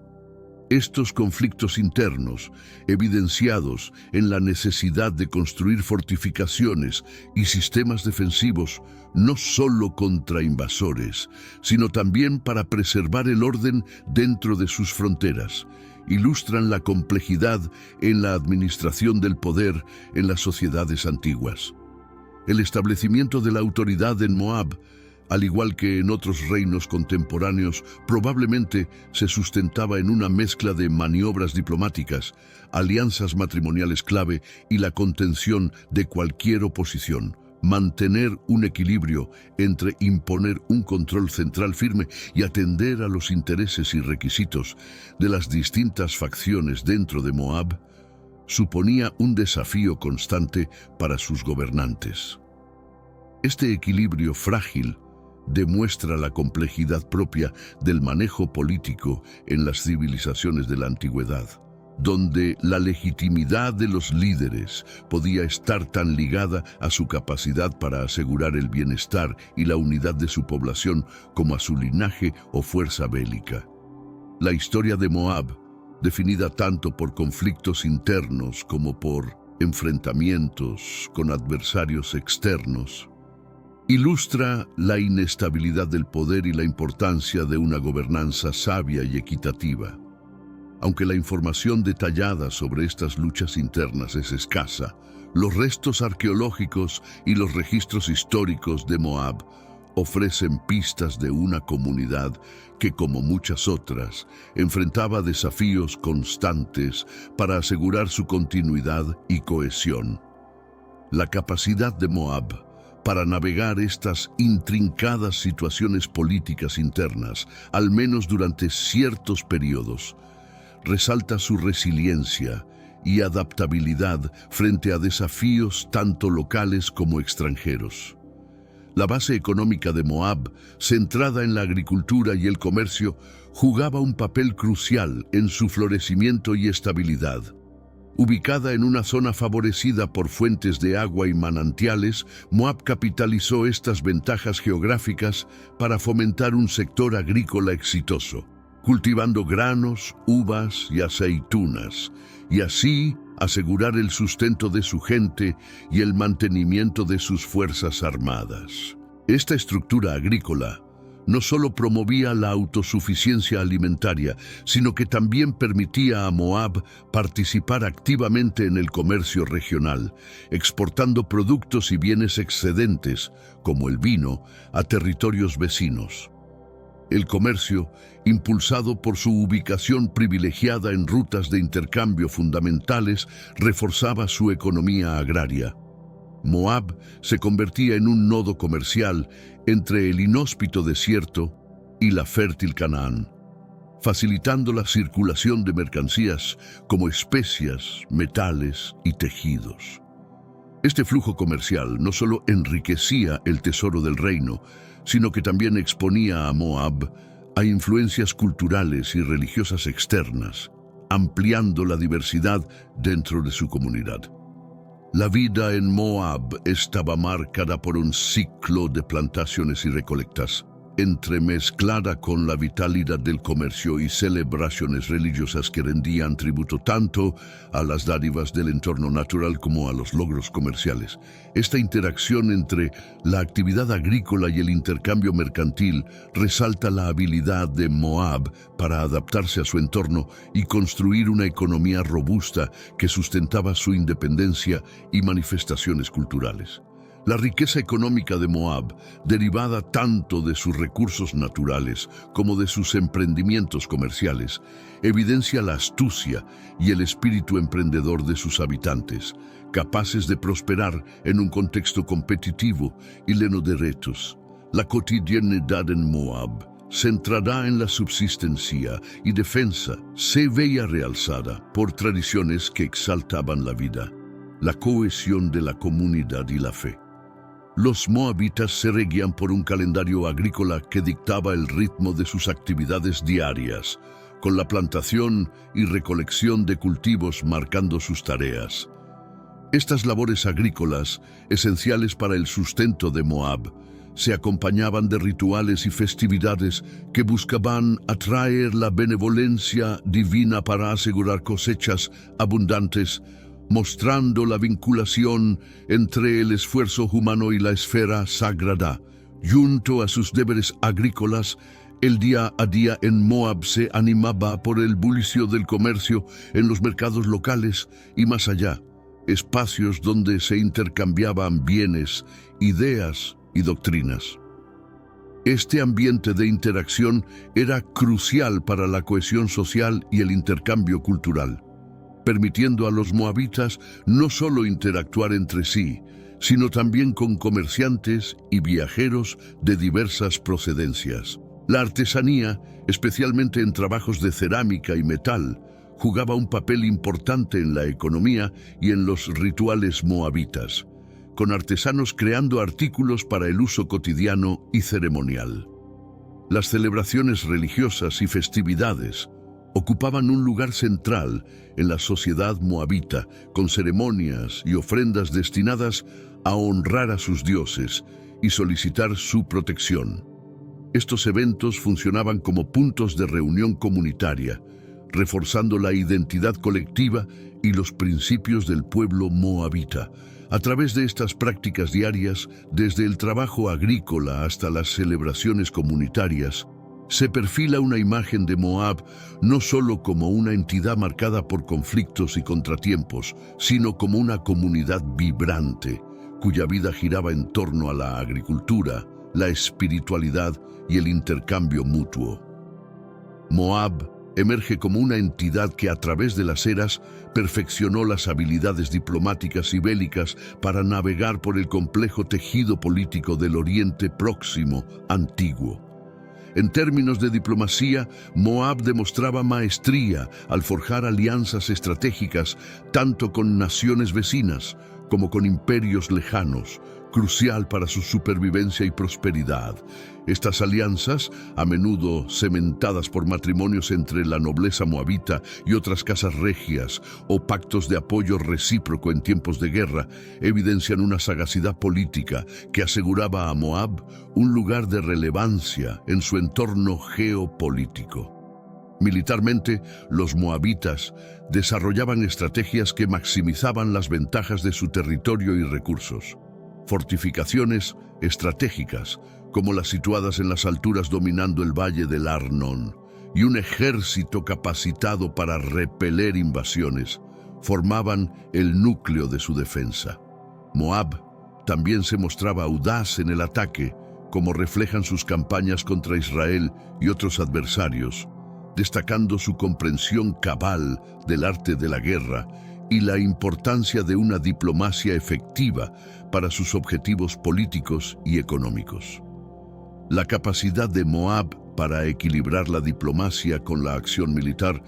Estos conflictos internos, evidenciados en la necesidad de construir fortificaciones y sistemas defensivos, no solo contra invasores, sino también para preservar el orden dentro de sus fronteras, ilustran la complejidad en la administración del poder en las sociedades antiguas. El establecimiento de la autoridad en Moab, al igual que en otros reinos contemporáneos, probablemente se sustentaba en una mezcla de maniobras diplomáticas, alianzas matrimoniales clave y la contención de cualquier oposición. Mantener un equilibrio entre imponer un control central firme y atender a los intereses y requisitos de las distintas facciones dentro de Moab suponía un desafío constante para sus gobernantes. Este equilibrio frágil demuestra la complejidad propia del manejo político en las civilizaciones de la antigüedad, donde la legitimidad de los líderes podía estar tan ligada a su capacidad para asegurar el bienestar y la unidad de su población como a su linaje o fuerza bélica. La historia de Moab, definida tanto por conflictos internos como por enfrentamientos con adversarios externos, ilustra la inestabilidad del poder y la importancia de una gobernanza sabia y equitativa. Aunque la información detallada sobre estas luchas internas es escasa, los restos arqueológicos y los registros históricos de Moab ofrecen pistas de una comunidad que, como muchas otras, enfrentaba desafíos constantes para asegurar su continuidad y cohesión. La capacidad de Moab para navegar estas intrincadas situaciones políticas internas, al menos durante ciertos periodos, resalta su resiliencia y adaptabilidad frente a desafíos tanto locales como extranjeros. La base económica de Moab, centrada en la agricultura y el comercio, jugaba un papel crucial en su florecimiento y estabilidad. Ubicada en una zona favorecida por fuentes de agua y manantiales, Moab capitalizó estas ventajas geográficas para fomentar un sector agrícola exitoso, cultivando granos, uvas y aceitunas, y así asegurar el sustento de su gente y el mantenimiento de sus fuerzas armadas. Esta estructura agrícola no solo promovía la autosuficiencia alimentaria, sino que también permitía a Moab participar activamente en el comercio regional, exportando productos y bienes excedentes, como el vino, a territorios vecinos. El comercio, impulsado por su ubicación privilegiada en rutas de intercambio fundamentales, reforzaba su economía agraria. Moab se convertía en un nodo comercial entre el inhóspito desierto y la fértil Canaán, facilitando la circulación de mercancías como especias, metales y tejidos. Este flujo comercial no solo enriquecía el tesoro del reino, sino que también exponía a Moab a influencias culturales y religiosas externas, ampliando la diversidad dentro de su comunidad. La vida en Moab estaba marcada por un ciclo de plantaciones y recolectas, entremezclada con la vitalidad del comercio y celebraciones religiosas que rendían tributo tanto a las dádivas del entorno natural como a los logros comerciales. Esta interacción entre la actividad agrícola y el intercambio mercantil resalta la habilidad de Moab para adaptarse a su entorno y construir una economía robusta que sustentaba su independencia y manifestaciones culturales. La riqueza económica de Moab, derivada tanto de sus recursos naturales como de sus emprendimientos comerciales, evidencia la astucia y el espíritu emprendedor de sus habitantes, capaces de prosperar en un contexto competitivo y lleno de retos. La cotidianidad en Moab, centrada en la subsistencia y defensa, se veía realzada por tradiciones que exaltaban la vida, la cohesión de la comunidad y la fe. Los moabitas se regían por un calendario agrícola que dictaba el ritmo de sus actividades diarias, con la plantación y recolección de cultivos marcando sus tareas. Estas labores agrícolas, esenciales para el sustento de Moab, se acompañaban de rituales y festividades que buscaban atraer la benevolencia divina para asegurar cosechas abundantes, mostrando la vinculación entre el esfuerzo humano y la esfera sagrada. Junto a sus deberes agrícolas, el día a día en Moab se animaba por el bullicio del comercio en los mercados locales y más allá, espacios donde se intercambiaban bienes, ideas y doctrinas. Este ambiente de interacción era crucial para la cohesión social y el intercambio cultural, permitiendo a los moabitas no solo interactuar entre sí, sino también con comerciantes y viajeros de diversas procedencias. La artesanía, especialmente en trabajos de cerámica y metal, jugaba un papel importante en la economía y en los rituales moabitas, con artesanos creando artículos para el uso cotidiano y ceremonial. Las celebraciones religiosas y festividades ocupaban un lugar central en la sociedad moabita, con ceremonias y ofrendas destinadas a honrar a sus dioses y solicitar su protección. Estos eventos funcionaban como puntos de reunión comunitaria, reforzando la identidad colectiva y los principios del pueblo moabita. A través de estas prácticas diarias, desde el trabajo agrícola hasta las celebraciones comunitarias, se perfila una imagen de Moab no solo como una entidad marcada por conflictos y contratiempos, sino como una comunidad vibrante, cuya vida giraba en torno a la agricultura, la espiritualidad y el intercambio mutuo. Moab emerge como una entidad que a través de las eras perfeccionó las habilidades diplomáticas y bélicas para navegar por el complejo tejido político del Oriente Próximo antiguo. En términos de diplomacia, Moab demostraba maestría al forjar alianzas estratégicas tanto con naciones vecinas como con imperios lejanos, crucial para su supervivencia y prosperidad. Estas alianzas, a menudo cementadas por matrimonios entre la nobleza moabita y otras casas regias o pactos de apoyo recíproco en tiempos de guerra, evidencian una sagacidad política que aseguraba a Moab un lugar de relevancia en su entorno geopolítico. Militarmente, los moabitas desarrollaban estrategias que maximizaban las ventajas de su territorio y recursos. Fortificaciones estratégicas, como las situadas en las alturas dominando el valle del Arnón, y un ejército capacitado para repeler invasiones, formaban el núcleo de su defensa. Moab también se mostraba audaz en el ataque, como reflejan sus campañas contra Israel y otros adversarios, destacando su comprensión cabal del arte de la guerra y la importancia de una diplomacia efectiva para sus objetivos políticos y económicos. La capacidad de Moab para equilibrar la diplomacia con la acción militar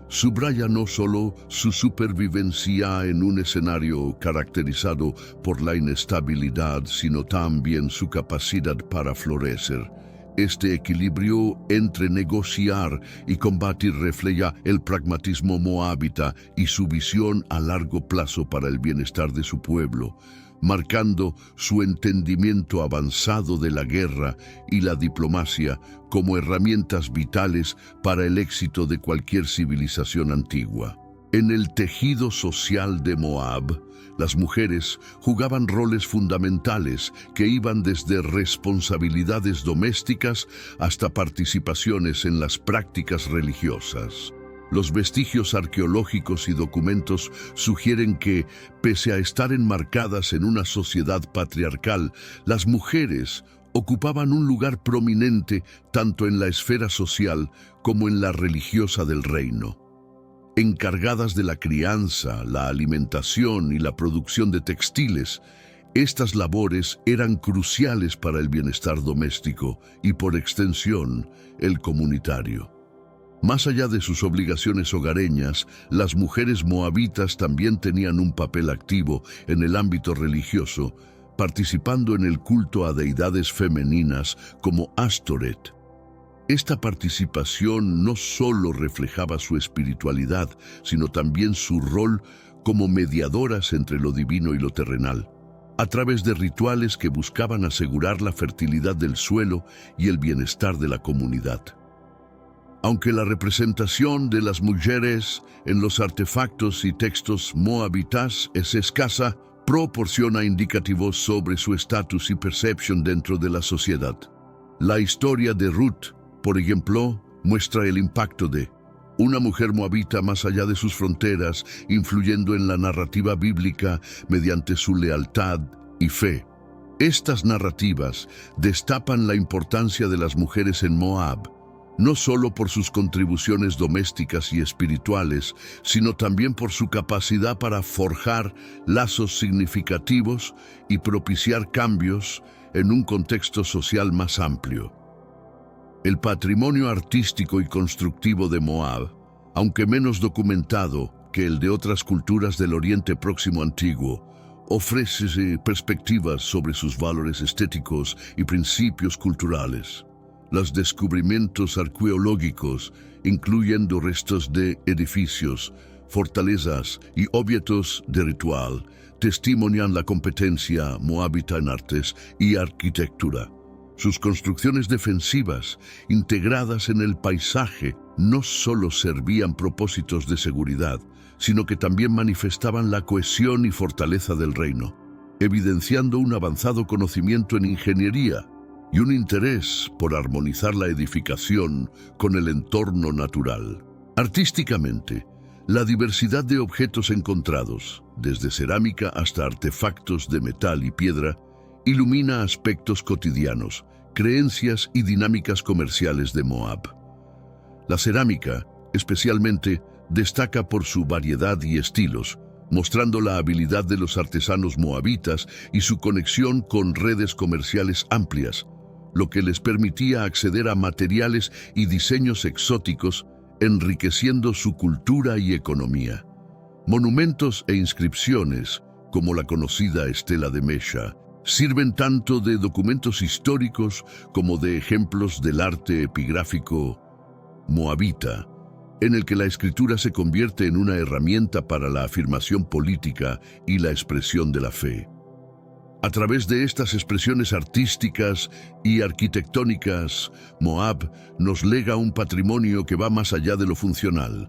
subraya no solo su supervivencia en un escenario caracterizado por la inestabilidad, sino también su capacidad para florecer. Este equilibrio entre negociar y combatir refleja el pragmatismo moabita y su visión a largo plazo para el bienestar de su pueblo, marcando su entendimiento avanzado de la guerra y la diplomacia como herramientas vitales para el éxito de cualquier civilización antigua. En el tejido social de Moab, las mujeres jugaban roles fundamentales que iban desde responsabilidades domésticas hasta participaciones en las prácticas religiosas. Los vestigios arqueológicos y documentos sugieren que, pese a estar enmarcadas en una sociedad patriarcal, las mujeres ocupaban un lugar prominente tanto en la esfera social como en la religiosa del reino. Encargadas de la crianza, la alimentación y la producción de textiles, estas labores eran cruciales para el bienestar doméstico y, por extensión, el comunitario. Más allá de sus obligaciones hogareñas, las mujeres moabitas también tenían un papel activo en el ámbito religioso, participando en el culto a deidades femeninas como Astoret. Esta participación no solo reflejaba su espiritualidad, sino también su rol como mediadoras entre lo divino y lo terrenal, a través de rituales que buscaban asegurar la fertilidad del suelo y el bienestar de la comunidad. Aunque la representación de las mujeres en los artefactos y textos moabitas es escasa, proporciona indicativos sobre su estatus y percepción dentro de la sociedad. La historia de Ruth, por ejemplo, muestra el impacto de una mujer moabita más allá de sus fronteras, influyendo en la narrativa bíblica mediante su lealtad y fe. Estas narrativas destapan la importancia de las mujeres en Moab, no solo por sus contribuciones domésticas y espirituales, sino también por su capacidad para forjar lazos significativos y propiciar cambios en un contexto social más amplio. El patrimonio artístico y constructivo de Moab, aunque menos documentado que el de otras culturas del Oriente Próximo antiguo, ofrece perspectivas sobre sus valores estéticos y principios culturales. Los descubrimientos arqueológicos, incluyendo restos de edificios, fortalezas y objetos de ritual, testimonian la competencia moabita en artes y arquitectura. Sus construcciones defensivas, integradas en el paisaje, no solo servían propósitos de seguridad, sino que también manifestaban la cohesión y fortaleza del reino, evidenciando un avanzado conocimiento en ingeniería y un interés por armonizar la edificación con el entorno natural. Artísticamente, la diversidad de objetos encontrados, desde cerámica hasta artefactos de metal y piedra, ilumina aspectos cotidianos, creencias y dinámicas comerciales de Moab. La cerámica, especialmente, destaca por su variedad y estilos, mostrando la habilidad de los artesanos moabitas y su conexión con redes comerciales amplias, lo que les permitía acceder a materiales y diseños exóticos, enriqueciendo su cultura y economía. Monumentos e inscripciones, como la conocida Estela de Mesha, sirven tanto de documentos históricos como de ejemplos del arte epigráfico moabita, en el que la escritura se convierte en una herramienta para la afirmación política y la expresión de la fe. A través de estas expresiones artísticas y arquitectónicas, Moab nos lega un patrimonio que va más allá de lo funcional,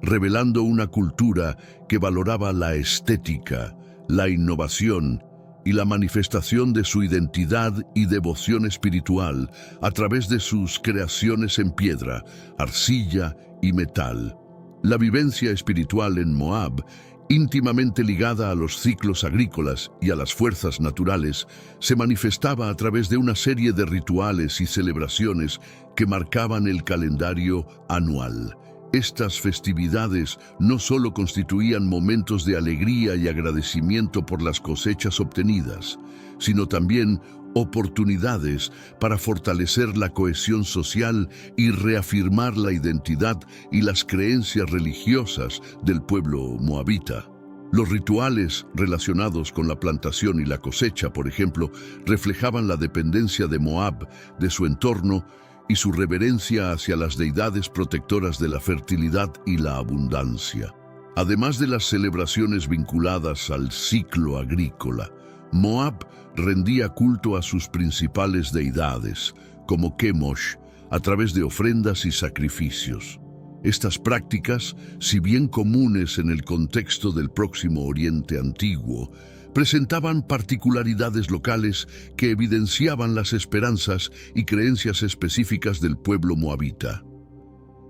revelando una cultura que valoraba la estética, la innovación y la manifestación de su identidad y devoción espiritual a través de sus creaciones en piedra, arcilla y metal. La vivencia espiritual en Moab, íntimamente ligada a los ciclos agrícolas y a las fuerzas naturales, se manifestaba a través de una serie de rituales y celebraciones que marcaban el calendario anual. Estas festividades no solo constituían momentos de alegría y agradecimiento por las cosechas obtenidas, sino también oportunidades para fortalecer la cohesión social y reafirmar la identidad y las creencias religiosas del pueblo moabita. Los rituales relacionados con la plantación y la cosecha, por ejemplo, reflejaban la dependencia de Moab de su entorno y su reverencia hacia las deidades protectoras de la fertilidad y la abundancia. Además de las celebraciones vinculadas al ciclo agrícola, Moab rendía culto a sus principales deidades, como Kemosh, a través de ofrendas y sacrificios. Estas prácticas, si bien comunes en el contexto del Próximo Oriente Antiguo, presentaban particularidades locales que evidenciaban las esperanzas y creencias específicas del pueblo moabita.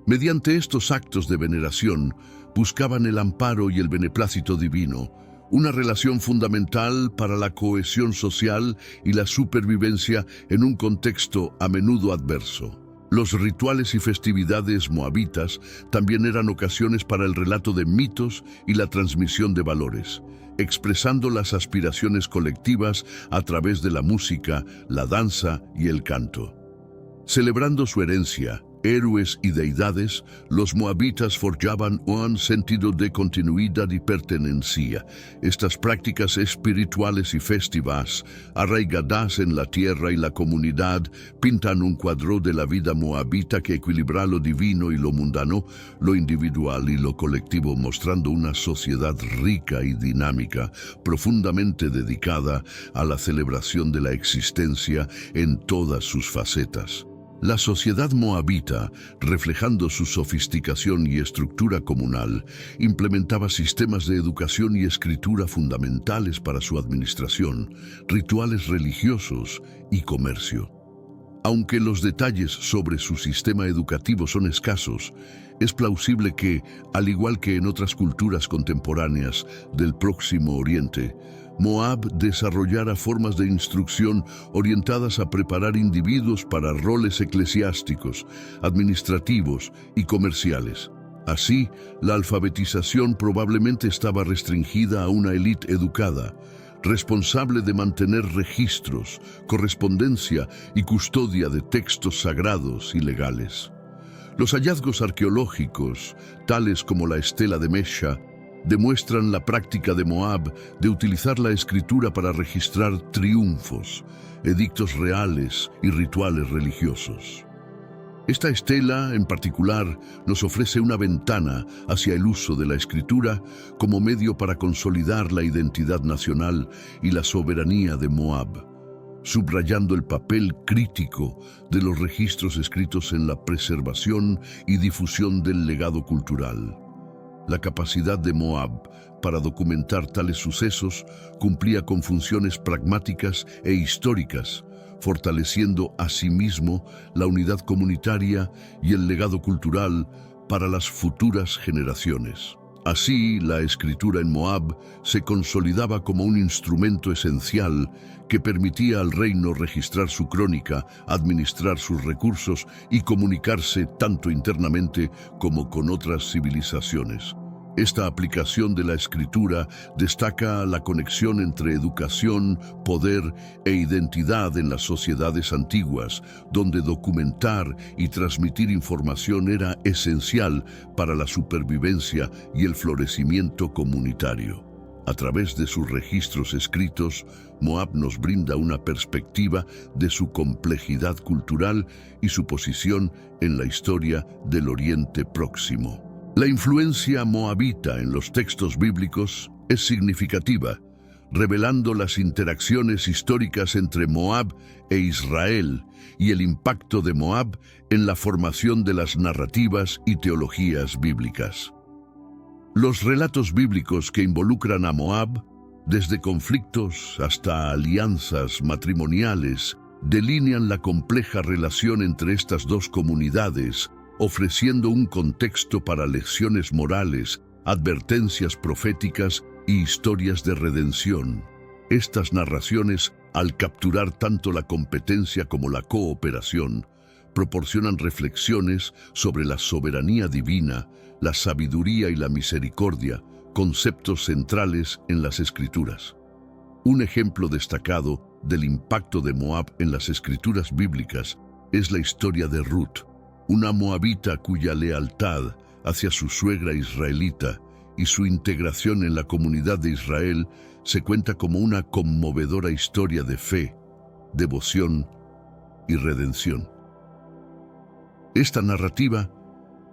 Mediante estos actos de veneración, buscaban el amparo y el beneplácito divino, una relación fundamental para la cohesión social y la supervivencia en un contexto a menudo adverso. Los rituales y festividades moabitas también eran ocasiones para el relato de mitos y la transmisión de valores, expresando las aspiraciones colectivas a través de la música, la danza y el canto. Celebrando su herencia, héroes y deidades, los moabitas forjaban un sentido de continuidad y pertenencia. Estas prácticas espirituales y festivas, arraigadas en la tierra y la comunidad, pintan un cuadro de la vida moabita que equilibra lo divino y lo mundano, lo individual y lo colectivo, mostrando una sociedad rica y dinámica, profundamente dedicada a la celebración de la existencia en todas sus facetas. La sociedad moabita, reflejando su sofisticación y estructura comunal, implementaba sistemas de educación y escritura fundamentales para su administración, rituales religiosos y comercio. Aunque los detalles sobre su sistema educativo son escasos, es plausible que, al igual que en otras culturas contemporáneas del Próximo Oriente, Moab desarrollara formas de instrucción orientadas a preparar individuos para roles eclesiásticos, administrativos y comerciales. Así, la alfabetización probablemente estaba restringida a una élite educada, responsable de mantener registros, correspondencia y custodia de textos sagrados y legales. Los hallazgos arqueológicos, tales como la Estela de Mesha, demuestran la práctica de Moab de utilizar la escritura para registrar triunfos, edictos reales y rituales religiosos. Esta estela, en particular, nos ofrece una ventana hacia el uso de la escritura como medio para consolidar la identidad nacional y la soberanía de Moab, subrayando el papel crítico de los registros escritos en la preservación y difusión del legado cultural. La capacidad de Moab para documentar tales sucesos cumplía con funciones pragmáticas e históricas, fortaleciendo asimismo la unidad comunitaria y el legado cultural para las futuras generaciones. Así, la escritura en Moab se consolidaba como un instrumento esencial que permitía al reino registrar su crónica, administrar sus recursos y comunicarse tanto internamente como con otras civilizaciones. Esta aplicación de la escritura destaca la conexión entre educación, poder e identidad en las sociedades antiguas, donde documentar y transmitir información era esencial para la supervivencia y el florecimiento comunitario. A través de sus registros escritos, Moab nos brinda una perspectiva de su complejidad cultural y su posición en la historia del Oriente Próximo. La influencia moabita en los textos bíblicos es significativa, revelando las interacciones históricas entre Moab e Israel y el impacto de Moab en la formación de las narrativas y teologías bíblicas. Los relatos bíblicos que involucran a Moab, desde conflictos hasta alianzas matrimoniales, delinean la compleja relación entre estas dos comunidades, ofreciendo un contexto para lecciones morales, advertencias proféticas y historias de redención. Estas narraciones, al capturar tanto la competencia como la cooperación, proporcionan reflexiones sobre la soberanía divina, la sabiduría y la misericordia, conceptos centrales en las Escrituras. Un ejemplo destacado del impacto de Moab en las Escrituras bíblicas es la historia de Ruth, una moabita cuya lealtad hacia su suegra israelita y su integración en la comunidad de Israel se cuenta como una conmovedora historia de fe, devoción y redención. Esta narrativa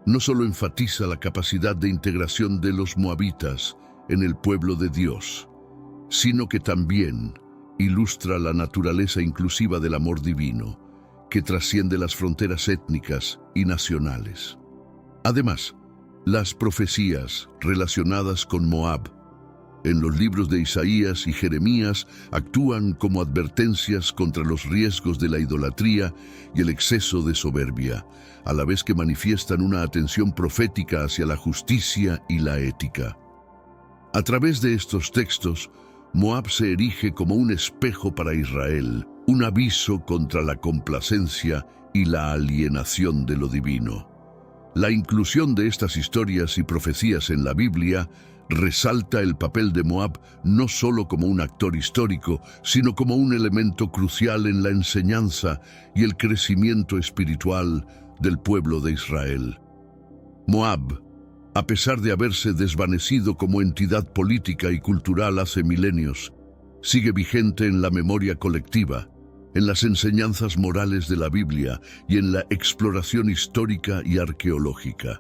no solo enfatiza la capacidad de integración de los moabitas en el pueblo de Dios, sino que también ilustra la naturaleza inclusiva del amor divino, que trasciende las fronteras étnicas y nacionales. Además, las profecías relacionadas con Moab en los libros de Isaías y Jeremías actúan como advertencias contra los riesgos de la idolatría y el exceso de soberbia, a la vez que manifiestan una atención profética hacia la justicia y la ética. A través de estos textos, Moab se erige como un espejo para Israel, un aviso contra la complacencia y la alienación de lo divino. La inclusión de estas historias y profecías en la Biblia resalta el papel de Moab no solo como un actor histórico, sino como un elemento crucial en la enseñanza y el crecimiento espiritual del pueblo de Israel. Moab, a pesar de haberse desvanecido como entidad política y cultural hace milenios, sigue vigente en la memoria colectiva, en las enseñanzas morales de la Biblia y en la exploración histórica y arqueológica.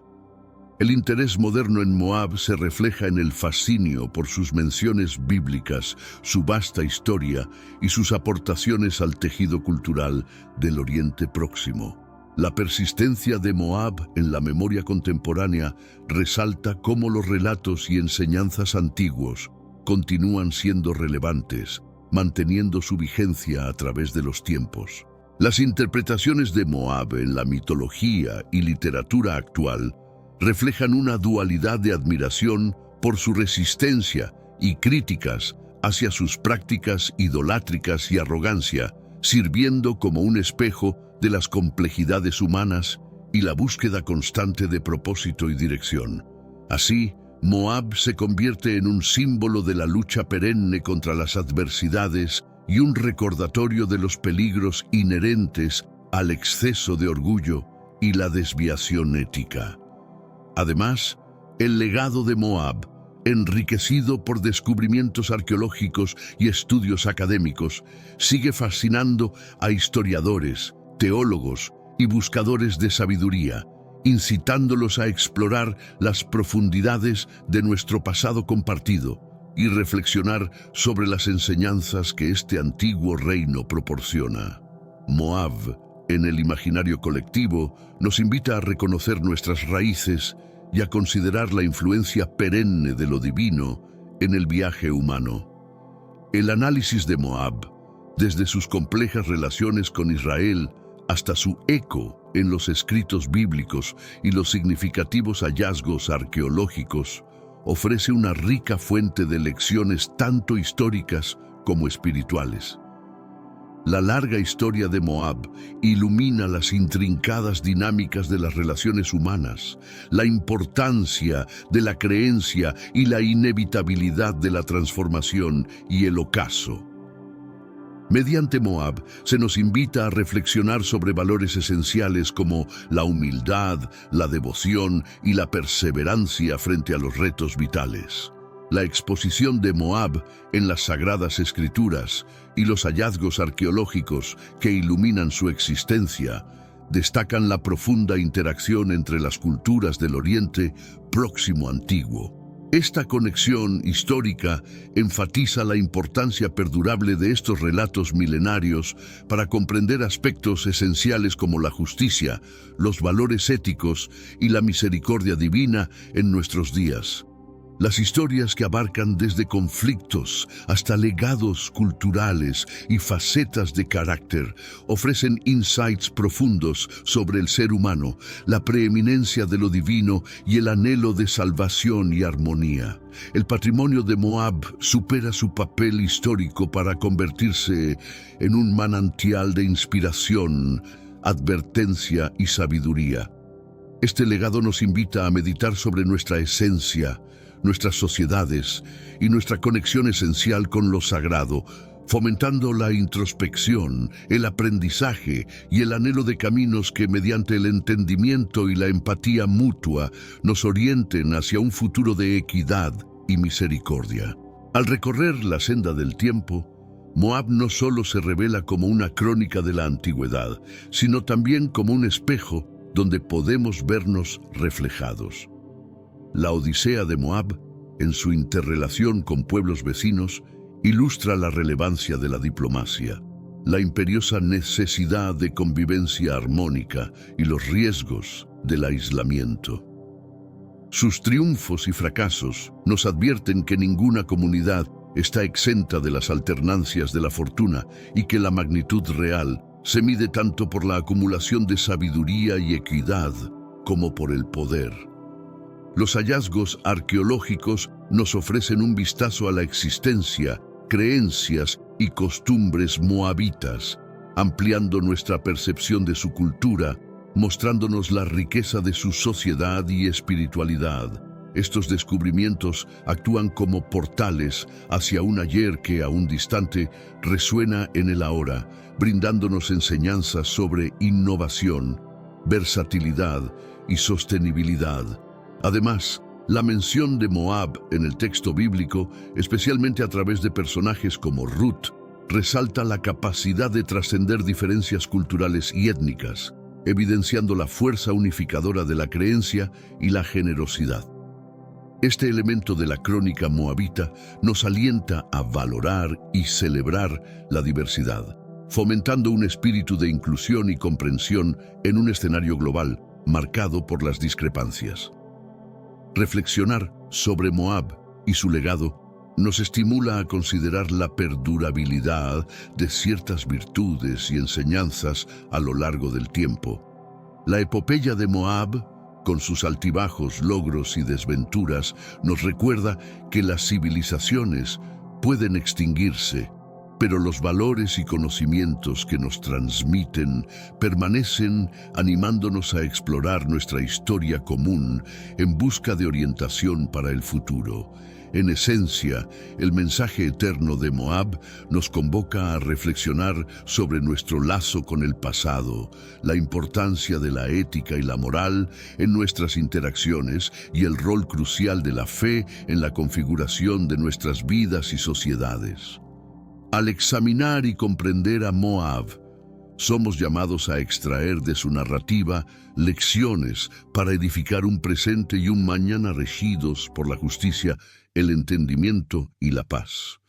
El interés moderno en Moab se refleja en el fascinio por sus menciones bíblicas, su vasta historia y sus aportaciones al tejido cultural del Oriente Próximo. La persistencia de Moab en la memoria contemporánea resalta cómo los relatos y enseñanzas antiguos continúan siendo relevantes, manteniendo su vigencia a través de los tiempos. Las interpretaciones de Moab en la mitología y literatura actual reflejan una dualidad de admiración por su resistencia y críticas hacia sus prácticas idolátricas y arrogancia, sirviendo como un espejo de las complejidades humanas y la búsqueda constante de propósito y dirección. Así, Moab se convierte en un símbolo de la lucha perenne contra las adversidades y un recordatorio de los peligros inherentes al exceso de orgullo y la desviación ética. Además, el legado de Moab enriquecido por descubrimientos arqueológicos y estudios académicos, sigue fascinando a historiadores, teólogos y buscadores de sabiduría, incitándolos a explorar las profundidades de nuestro pasado compartido y reflexionar sobre las enseñanzas que este antiguo reino proporciona. Moab, en el imaginario colectivo, nos invita a reconocer nuestras raíces y a considerar la influencia perenne de lo divino en el viaje humano. El análisis de Moab, desde sus complejas relaciones con Israel hasta su eco en los escritos bíblicos y los significativos hallazgos arqueológicos, ofrece una rica fuente de lecciones tanto históricas como espirituales. La larga historia de Moab ilumina las intrincadas dinámicas de las relaciones humanas, la importancia de la creencia y la inevitabilidad de la transformación y el ocaso. Mediante Moab se nos invita a reflexionar sobre valores esenciales como la humildad, la devoción y la perseverancia frente a los retos vitales. La exposición de Moab en las Sagradas Escrituras y los hallazgos arqueológicos que iluminan su existencia destacan la profunda interacción entre las culturas del Oriente Próximo Antiguo. Esta conexión histórica enfatiza la importancia perdurable de estos relatos milenarios para comprender aspectos esenciales como la justicia, los valores éticos y la misericordia divina en nuestros días. Las historias que abarcan desde conflictos hasta legados culturales y facetas de carácter ofrecen insights profundos sobre el ser humano, la preeminencia de lo divino y el anhelo de salvación y armonía. El patrimonio de Moab supera su papel histórico para convertirse en un manantial de inspiración, advertencia y sabiduría. Este legado nos invita a meditar sobre nuestra esencia, nuestras sociedades y nuestra conexión esencial con lo sagrado, fomentando la introspección, el aprendizaje y el anhelo de caminos que, mediante el entendimiento y la empatía mutua, nos orienten hacia un futuro de equidad y misericordia. Al recorrer la senda del tiempo, Moab no solo se revela como una crónica de la antigüedad, sino también como un espejo donde podemos vernos reflejados. La Odisea de Moab, en su interrelación con pueblos vecinos, ilustra la relevancia de la diplomacia, la imperiosa necesidad de convivencia armónica y los riesgos del aislamiento. Sus triunfos y fracasos nos advierten que ninguna comunidad está exenta de las alternancias de la fortuna y que la magnitud real se mide tanto por la acumulación de sabiduría y equidad como por el poder. Los hallazgos arqueológicos nos ofrecen un vistazo a la existencia, creencias y costumbres moabitas, ampliando nuestra percepción de su cultura, mostrándonos la riqueza de su sociedad y espiritualidad. Estos descubrimientos actúan como portales hacia un ayer que, aún distante, resuena en el ahora, brindándonos enseñanzas sobre innovación, versatilidad y sostenibilidad. Además, la mención de Moab en el texto bíblico, especialmente a través de personajes como Ruth, resalta la capacidad de trascender diferencias culturales y étnicas, evidenciando la fuerza unificadora de la creencia y la generosidad. Este elemento de la crónica moabita nos alienta a valorar y celebrar la diversidad, fomentando un espíritu de inclusión y comprensión en un escenario global marcado por las discrepancias. Reflexionar sobre Moab y su legado nos estimula a considerar la perdurabilidad de ciertas virtudes y enseñanzas a lo largo del tiempo. La epopeya de Moab, con sus altibajos, logros y desventuras, nos recuerda que las civilizaciones pueden extinguirse, pero los valores y conocimientos que nos transmiten permanecen, animándonos a explorar nuestra historia común en busca de orientación para el futuro. En esencia, el mensaje eterno de Moab nos convoca a reflexionar sobre nuestro lazo con el pasado, la importancia de la ética y la moral en nuestras interacciones y el rol crucial de la fe en la configuración de nuestras vidas y sociedades. Al examinar y comprender a Moab, somos llamados a extraer de su narrativa lecciones para edificar un presente y un mañana regidos por la justicia, el entendimiento y la paz.